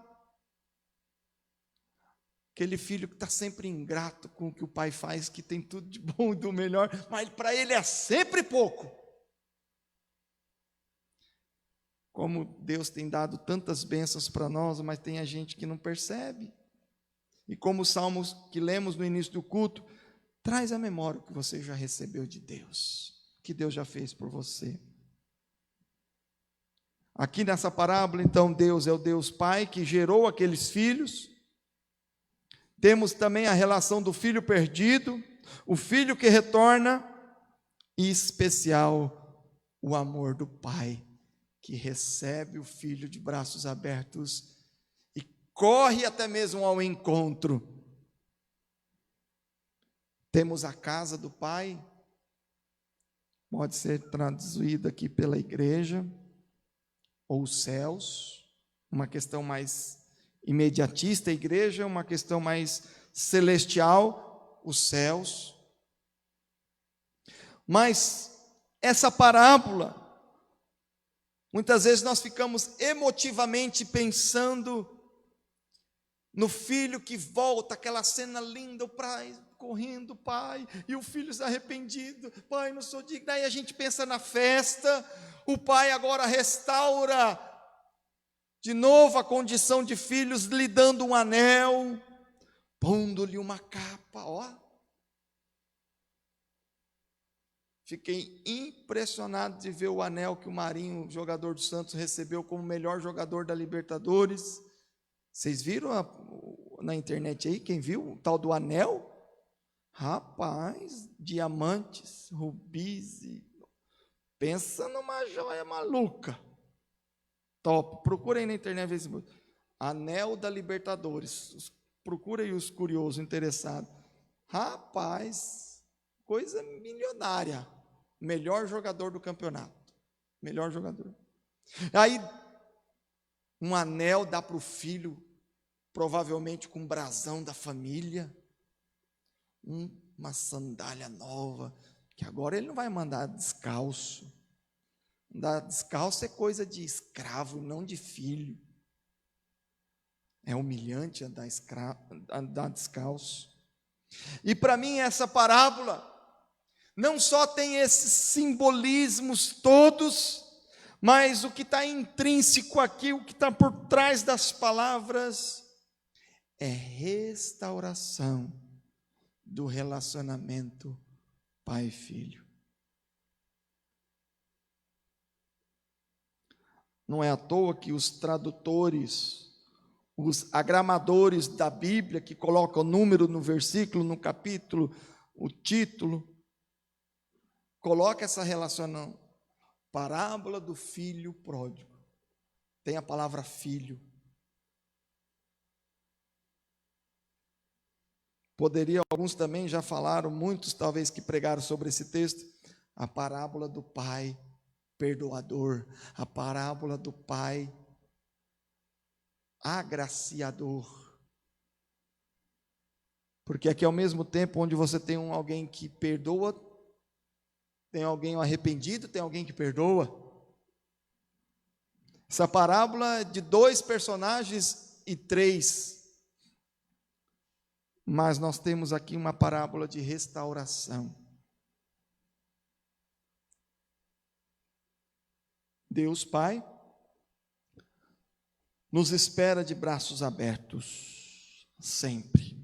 Aquele filho que está sempre ingrato com o que o pai faz, que tem tudo de bom e do melhor, mas para ele é sempre pouco. Como Deus tem dado tantas bênçãos para nós, mas tem a gente que não percebe. E como os salmos que lemos no início do culto, traz à memória o que você já recebeu de Deus, que Deus já fez por você. Aqui nessa parábola, então, Deus é o Deus Pai que gerou aqueles filhos. Temos também a relação do filho perdido, o filho que retorna, e em especial o amor do Pai, que recebe o filho de braços abertos corre até mesmo ao encontro. Temos a casa do Pai, pode ser traduzido aqui pela igreja, ou os céus, uma questão mais imediatista, a igreja, uma questão mais celestial, os céus. Mas essa parábola, muitas vezes nós ficamos emotivamente pensando no filho que volta, aquela cena linda, o pai correndo, pai, e o filho se arrependido, pai, não sou digno. Daí a gente pensa na festa, o pai agora restaura de novo a condição de filhos, lhe dando um anel, pondo-lhe uma capa, ó. Fiquei impressionado de ver o anel que o Marinho, jogador do Santos, recebeu como melhor jogador da Libertadores. Vocês viram na internet aí, quem viu o tal do anel? Rapaz, diamantes, rubis, pensa numa joia maluca. Top, procura aí na internet, Facebook. Anel da Libertadores. Procura aí os curiosos, interessados. Rapaz, coisa milionária. Melhor jogador do campeonato. Melhor jogador. Aí, um anel dá para o filho, provavelmente com brasão da família. Uma sandália nova, que agora ele não vai mandar descalço. Andar descalço é coisa de escravo, não de filho. É humilhante andar descalço. E para mim essa parábola não só tem esses simbolismos todos, mas o que está intrínseco aqui, o que está por trás das palavras, é restauração do relacionamento pai e filho. Não é à toa que os tradutores, os agramadores da Bíblia, que colocam o número no versículo, no capítulo, o título, coloca essa relação, parábola do filho pródigo. Tem a palavra filho. Alguns também já falaram, muitos talvez que pregaram sobre esse texto, a parábola do pai perdoador, a parábola do pai agraciador. Porque aqui ao mesmo tempo onde você tem alguém que perdoa, tem alguém arrependido, tem alguém que perdoa. Essa parábola é de 2 personagens e 3. Mas nós temos aqui uma parábola de restauração. Deus Pai nos espera de braços abertos, sempre.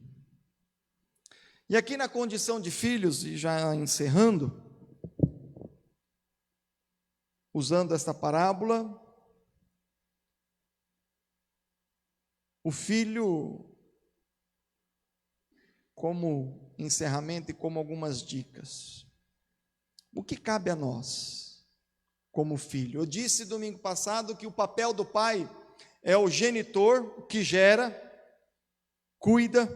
E aqui na condição de filhos, e já encerrando, usando esta parábola, o filho, como encerramento e como algumas dicas. O que cabe a nós, como filho? Eu disse domingo passado que o papel do pai é o genitor, que gera, cuida,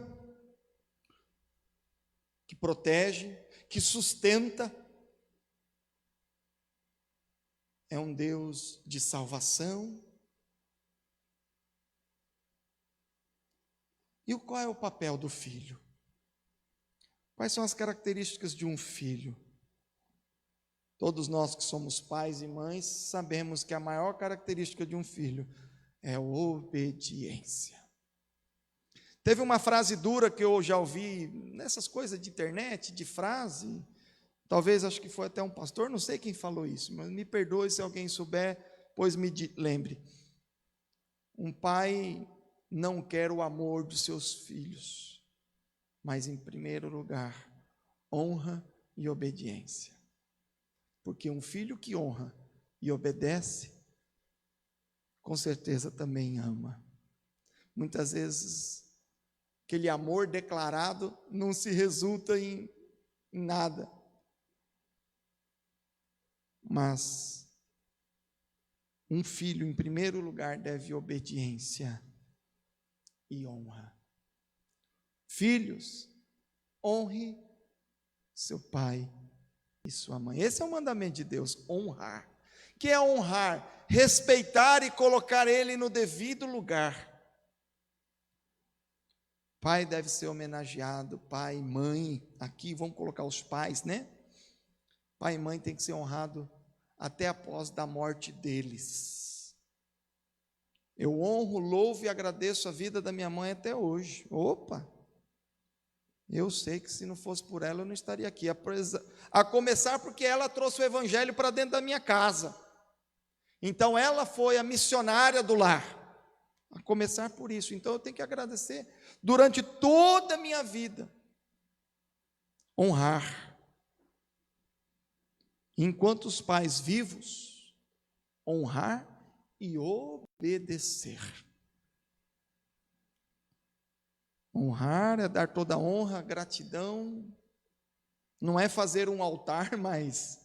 que protege, que sustenta. É um Deus de salvação. E qual é o papel do filho? Quais são as características de um filho? Todos nós que somos pais e mães sabemos que a maior característica de um filho é a obediência. Teve uma frase dura que eu já ouvi nessas coisas de internet, de frase, talvez acho que foi até um pastor, não sei quem falou isso, mas me perdoe se alguém souber, pois me lembre. Um pai não quer o amor dos seus filhos, mas em primeiro lugar, honra e obediência. Porque um filho que honra e obedece, com certeza também ama. Muitas vezes, aquele amor declarado não se resulta em nada. Mas um filho, em primeiro lugar, deve obediência e honra. Filhos, honre seu pai e sua mãe. Esse é o mandamento de Deus, honrar. Que é honrar? Respeitar e colocar ele no devido lugar. Pai deve ser homenageado, pai, mãe, aqui vamos colocar os pais, né? Pai e mãe tem que ser honrado até após da morte deles. Eu honro, louvo e agradeço a vida da minha mãe até hoje. Opa! Eu sei que se não fosse por ela eu não estaria aqui. A começar porque ela trouxe o evangelho para dentro da minha casa. Então ela foi a missionária do lar. A começar por isso. Então eu tenho que agradecer durante toda a minha vida. Honrar. Enquanto os pais vivos, honrar e obedecer. Honrar é dar toda a honra, gratidão. Não é fazer um altar, mas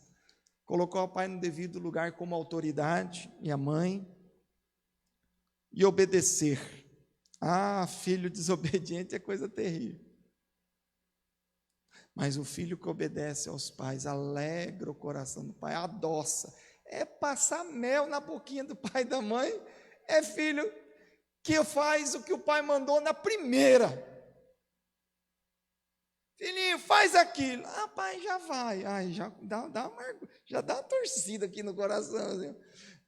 colocar o pai no devido lugar como autoridade e a mãe. E obedecer. Ah, filho desobediente é coisa terrível. Mas o filho que obedece aos pais alegra o coração do pai, adoça. É passar mel na boquinha do pai e da mãe. É filho que faz o que o pai mandou na primeira. Filhinho, faz aquilo. Ah, pai, já vai. Ai, já dá uma torcida aqui no coração. Assim.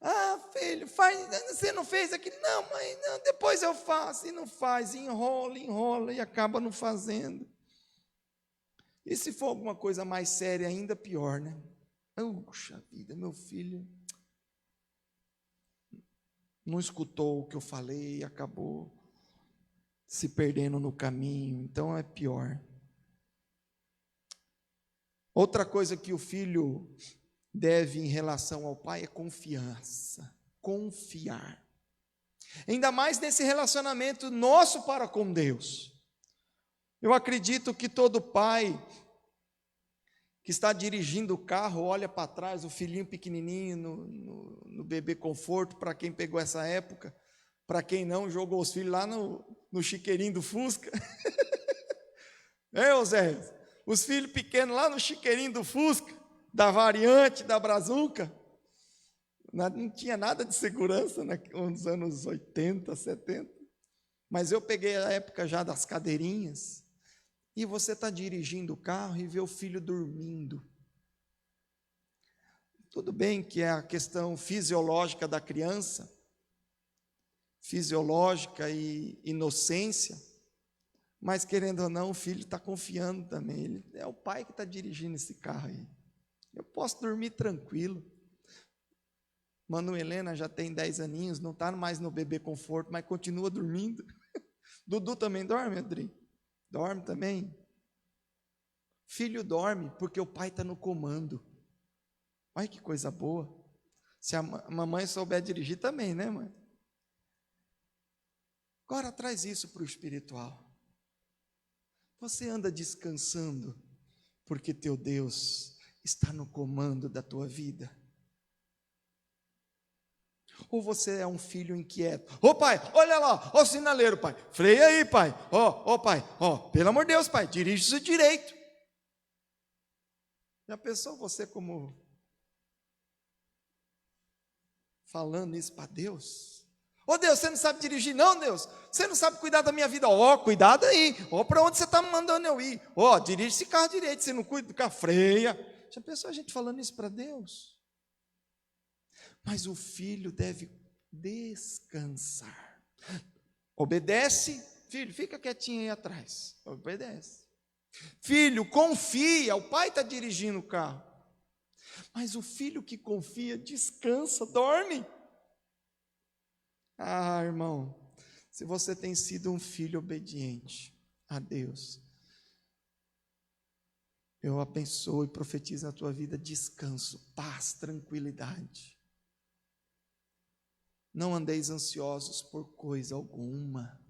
Ah, filho, você não fez aquilo? Não, mãe, não, depois eu faço. E não faz, enrola e acaba não fazendo. E se for alguma coisa mais séria, ainda pior, né? Puxa vida, meu filho não escutou o que eu falei e acabou se perdendo no caminho, então é pior. Outra coisa que o filho deve em relação ao pai é confiança, confiar. Ainda mais nesse relacionamento nosso para com Deus. Eu acredito que todo pai que está dirigindo o carro, olha para trás, o filhinho pequenininho no bebê conforto, para quem pegou essa época, para quem não, jogou os filhos lá no chiqueirinho do Fusca. Zé? Os filhos pequenos lá no chiqueirinho do Fusca, da variante, da Brazuca, não tinha nada de segurança nos anos 80, 70, mas eu peguei a época já das cadeirinhas. E você está dirigindo o carro e vê o filho dormindo. Tudo bem que é a questão fisiológica da criança, fisiológica e inocência, mas querendo ou não, o filho está confiando também. Ele é o pai que está dirigindo esse carro aí. Eu posso dormir tranquilo. Manu Helena já tem 10 aninhos, não está mais no bebê conforto, mas continua dormindo. Dudu também dorme, Adri? Dorme também. Filho dorme porque o pai está no comando. Olha que coisa boa. Se a mamãe souber dirigir também, né, mãe? Agora traz isso para o espiritual. Você anda descansando porque teu Deus está no comando da tua vida? Ou você é um filho inquieto? Ô pai, olha lá, ó o sinaleiro, pai. Freia aí, pai. Ó pai, pelo amor de Deus, pai, dirige-se direito. Já pensou você como falando isso para Deus? Ô Deus, você não sabe dirigir não, Deus? Você não sabe cuidar da minha vida? Cuidado aí. Para onde você está me mandando eu ir? Dirige esse carro direito, você não cuida do carro, freia. Já pensou a gente falando isso para Deus? Mas o filho deve descansar. Obedece, filho, fica quietinho aí atrás. Obedece. Filho, confia, o pai está dirigindo o carro. Mas o filho que confia, descansa, dorme. Ah, irmão, se você tem sido um filho obediente a Deus, eu abençoo e profetizo na tua vida descanso, paz, tranquilidade. Não andeis ansiosos por coisa alguma.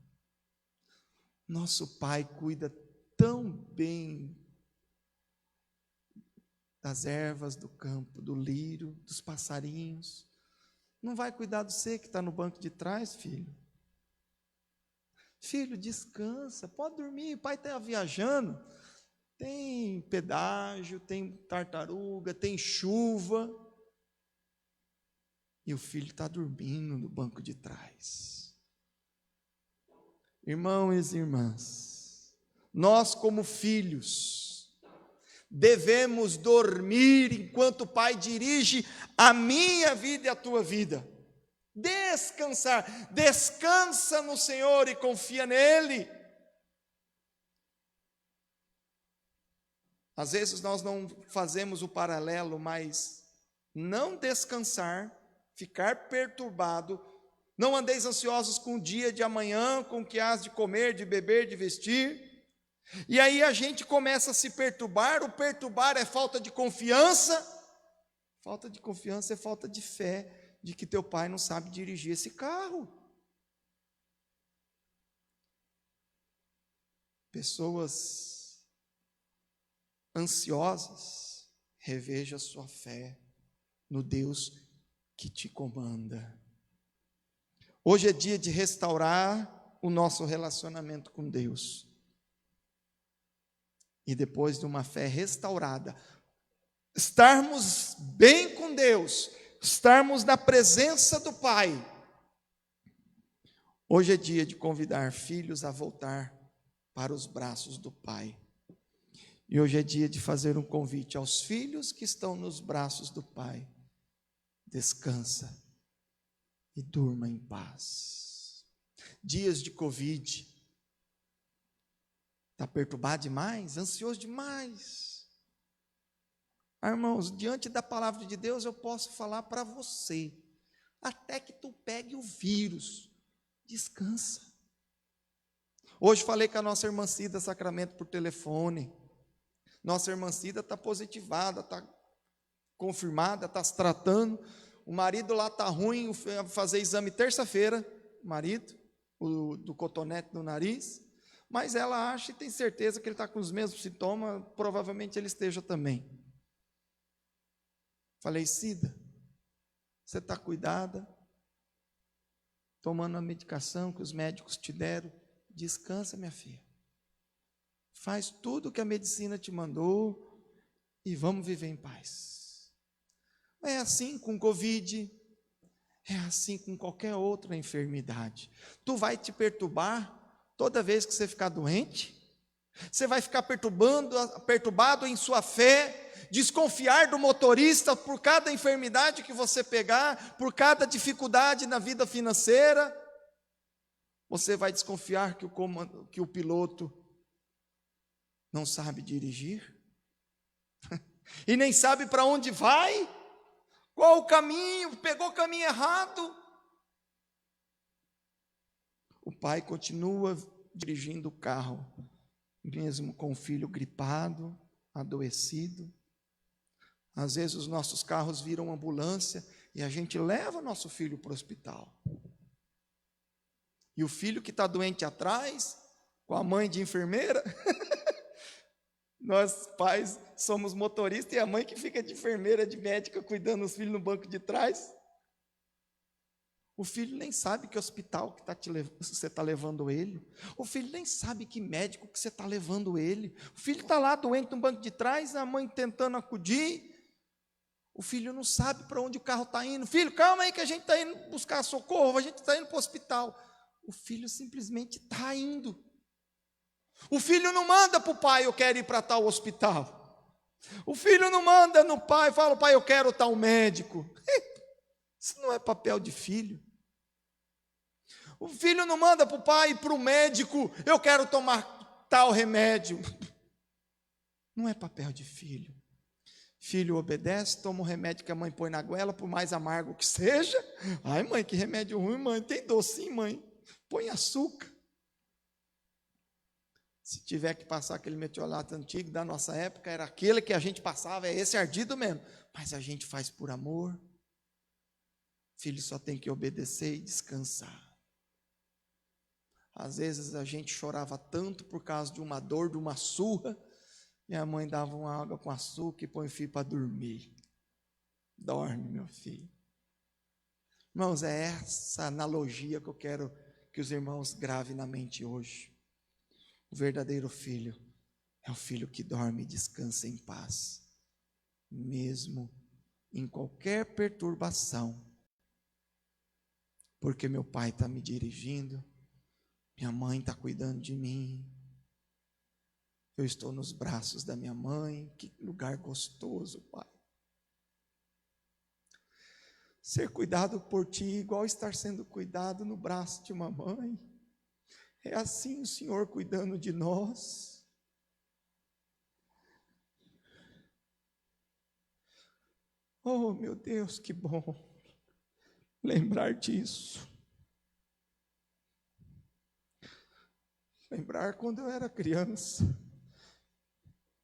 Nosso Pai cuida tão bem das ervas do campo, do lírio, dos passarinhos. Não vai cuidar de você que está no banco de trás, filho? Filho, descansa, pode dormir, o pai está viajando. Tem pedágio, tem tartaruga, tem chuva. E o filho está dormindo no banco de trás. Irmãos e irmãs, nós como filhos, devemos dormir enquanto o Pai dirige a minha vida e a tua vida. Descansar, descansa no Senhor e confia nele. Às vezes nós não fazemos o paralelo, mas não descansar, ficar perturbado, não andeis ansiosos com o dia de amanhã, com o que hás de comer, de beber, de vestir. E aí a gente começa a se perturbar, o perturbar é falta de confiança é falta de fé, de que teu pai não sabe dirigir esse carro. Pessoas ansiosas, reveja a sua fé no Deus que te comanda. Hoje é dia de restaurar o nosso relacionamento com Deus. E depois de uma fé restaurada, estarmos bem com Deus, estarmos na presença do Pai. Hoje é dia de convidar filhos a voltar para os braços do Pai. E hoje é dia de fazer um convite aos filhos que estão nos braços do Pai. Descansa e durma em paz. Dias de Covid. Está perturbado demais? Ansioso demais? Irmãos, diante da palavra de Deus eu posso falar para você. Até que tu pegue o vírus. Descansa. Hoje falei com a nossa irmã Cida Sacramento por telefone. Nossa irmã Cida está positivada, está confirmada, está se tratando. O marido lá está ruim, vai fazer exame terça-feira, o marido, do cotonete no nariz. Mas ela acha e tem certeza que ele está com os mesmos sintomas, provavelmente ele esteja também. Falei, Cida, você está cuidada, tomando a medicação que os médicos te deram, descansa, minha filha. Faz tudo o que a medicina te mandou e vamos viver em paz. É assim com Covid, é assim com qualquer outra enfermidade. Tu vai te perturbar toda vez que você ficar doente? Você vai ficar perturbado em sua fé, desconfiar do motorista por cada enfermidade que você pegar, por cada dificuldade na vida financeira? Você vai desconfiar que o piloto não sabe dirigir? E nem sabe para onde vai? Qual o caminho? Pegou o caminho errado? O pai continua dirigindo o carro, mesmo com o filho gripado, adoecido. Às vezes os nossos carros viram ambulância e a gente leva nosso filho para o hospital. E o filho que está doente atrás, com a mãe de enfermeira, nós pais somos motoristas e a mãe que fica de enfermeira, de médica, cuidando dos filhos no banco de trás. O filho nem sabe que hospital que você está levando ele. O filho nem sabe que médico que você está levando ele. O filho está lá doente no banco de trás, a mãe tentando acudir. O filho não sabe para onde o carro está indo. Filho, calma aí que a gente está indo buscar socorro, a gente está indo para o hospital. O filho simplesmente está indo. O filho não manda para o pai, eu quero ir para tal hospital. O filho não manda no pai, fala, pai, eu quero tal médico. Isso não é papel de filho. O filho não manda para o pai e para o médico, eu quero tomar tal remédio. Não é papel de filho. Filho obedece, toma o remédio que a mãe põe na goela, por mais amargo que seja. Ai, mãe, que remédio ruim, mãe. Tem docinho, mãe. Põe açúcar. Se tiver que passar aquele metiolato antigo da nossa época, era aquele que a gente passava, é esse ardido mesmo. Mas a gente faz por amor. Filho só tem que obedecer e descansar. Às vezes a gente chorava tanto por causa de uma dor, de uma surra, e a mãe dava uma água com açúcar e põe o filho para dormir. Dorme, meu filho. Irmãos, é essa analogia que eu quero que os irmãos gravem na mente hoje. O verdadeiro filho é o filho que dorme e descansa em paz, mesmo em qualquer perturbação, porque meu pai está me dirigindo, minha mãe está cuidando de mim, eu estou nos braços da minha mãe. Que lugar gostoso, Pai. Ser cuidado por Ti, igual estar sendo cuidado no braço de uma mãe. É assim o Senhor cuidando de nós. Oh, meu Deus, que bom lembrar disso. Lembrar quando eu era criança,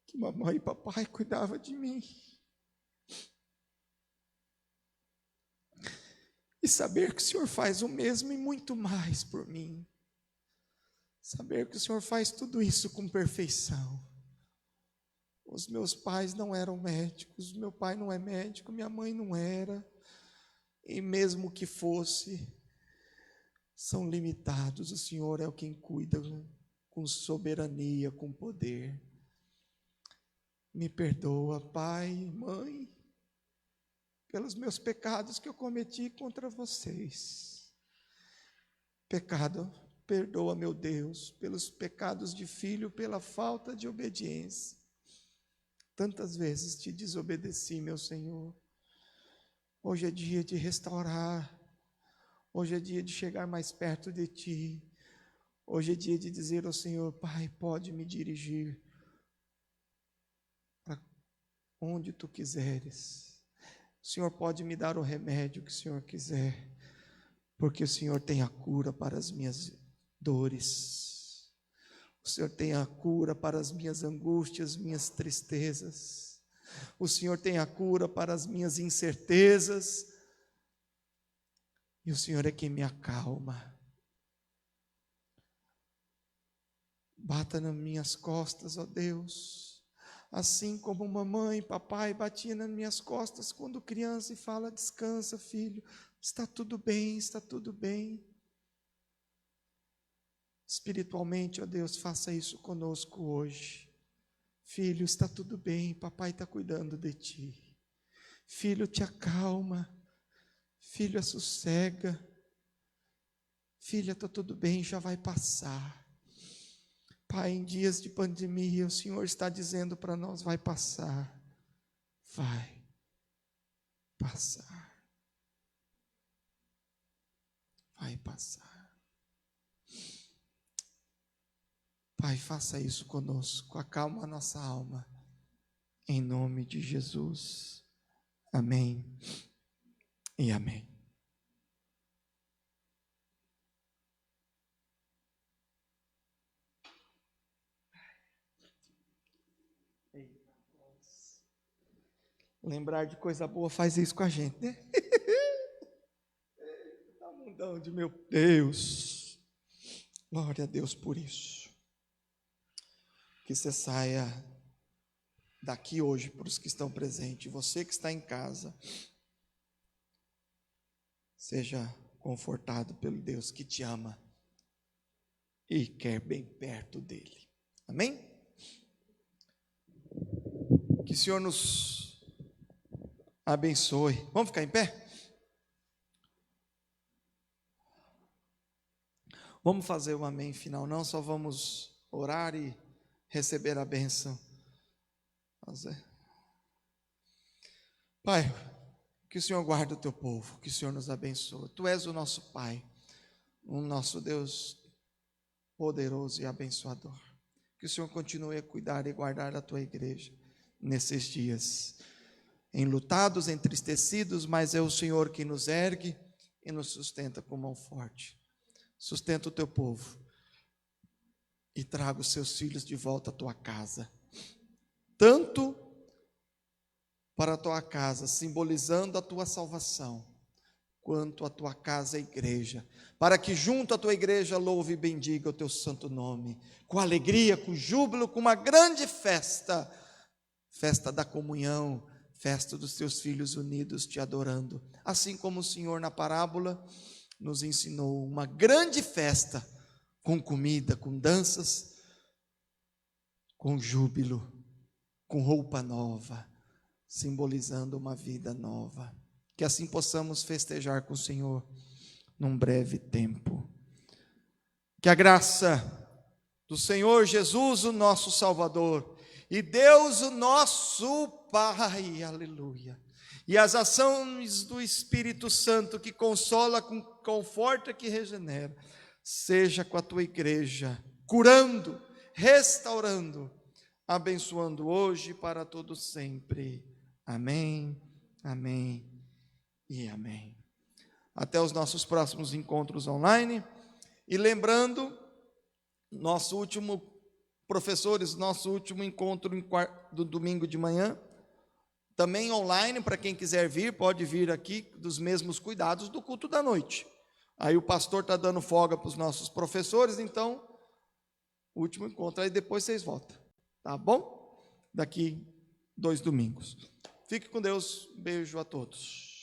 que mamãe e papai cuidavam de mim. E saber que o Senhor faz o mesmo e muito mais por mim. Saber que o Senhor faz tudo isso com perfeição. Os meus pais não eram médicos, meu pai não é médico, minha mãe não era. E mesmo que fosse, são limitados. O Senhor é quem cuida com soberania, com poder. Me perdoa, pai, mãe, pelos meus pecados que eu cometi contra vocês. Pecado, perdoa, meu Deus, pelos pecados de filho, pela falta de obediência. Tantas vezes te desobedeci, meu Senhor. Hoje é dia de restaurar. Hoje é dia de chegar mais perto de Ti. Hoje é dia de dizer ao Senhor: Pai, pode me dirigir para onde Tu quiseres. O Senhor pode me dar o remédio que o Senhor quiser, porque o Senhor tem a cura para as minhas dores. O Senhor tem a cura para as minhas angústias, minhas tristezas. O Senhor tem a cura para as minhas incertezas. E o Senhor é quem me acalma. Bata nas minhas costas, ó Deus, assim como mamãe e papai batiam nas minhas costas quando criança e fala: descansa, filho, está tudo bem, está tudo bem. Espiritualmente, ó Deus, faça isso conosco hoje. Filho, está tudo bem, papai está cuidando de ti. Filho, te acalma. Filho, sossega. Filha, está tudo bem, já vai passar. Pai, em dias de pandemia, o Senhor está dizendo para nós: vai passar. Vai passar. Vai passar. Pai, faça isso conosco, acalma a nossa alma, em nome de Jesus. Amém e amém. Lembrar de coisa boa faz isso com a gente, né? Tá mundão de meu Deus. Glória a Deus por isso. Que você saia daqui hoje, para os que estão presentes, você que está em casa, seja confortado pelo Deus que te ama e quer bem perto dele. Amém? Que o Senhor nos abençoe. Vamos ficar em pé? Vamos fazer o amém final, não só vamos orar e receber a bênção. Pai, que o Senhor guarde o teu povo, que o Senhor nos abençoe. Tu és o nosso Pai, o nosso Deus poderoso e abençoador. Que o Senhor continue a cuidar e guardar a tua igreja nesses dias, enlutados, entristecidos, mas é o Senhor que nos ergue e nos sustenta com mão forte. Sustenta o teu povo e traga os seus filhos de volta à tua casa, tanto para a tua casa, simbolizando a tua salvação, quanto a tua casa, a igreja, para que junto à tua igreja louve e bendiga o teu santo nome, com alegria, com júbilo, com uma grande festa, festa da comunhão, festa dos teus filhos unidos te adorando, assim como o Senhor na parábola nos ensinou uma grande festa, com comida, com danças, com júbilo, com roupa nova, simbolizando uma vida nova. Que assim possamos festejar com o Senhor num breve tempo. Que a graça do Senhor Jesus, o nosso Salvador, e Deus, o nosso Pai, aleluia, e as ações do Espírito Santo que consola, conforta, que regenera, seja com a tua igreja, curando, restaurando, abençoando hoje e para todo sempre. Amém, amém e amém. Até os nossos próximos encontros online. E lembrando, nosso último encontro do domingo de manhã, também online, para quem quiser vir, pode vir aqui, dos mesmos cuidados do culto da noite. Aí o pastor está dando folga para os nossos professores, então, último encontro, aí depois vocês voltam, tá bom? Daqui 2 domingos. Fique com Deus, beijo a todos.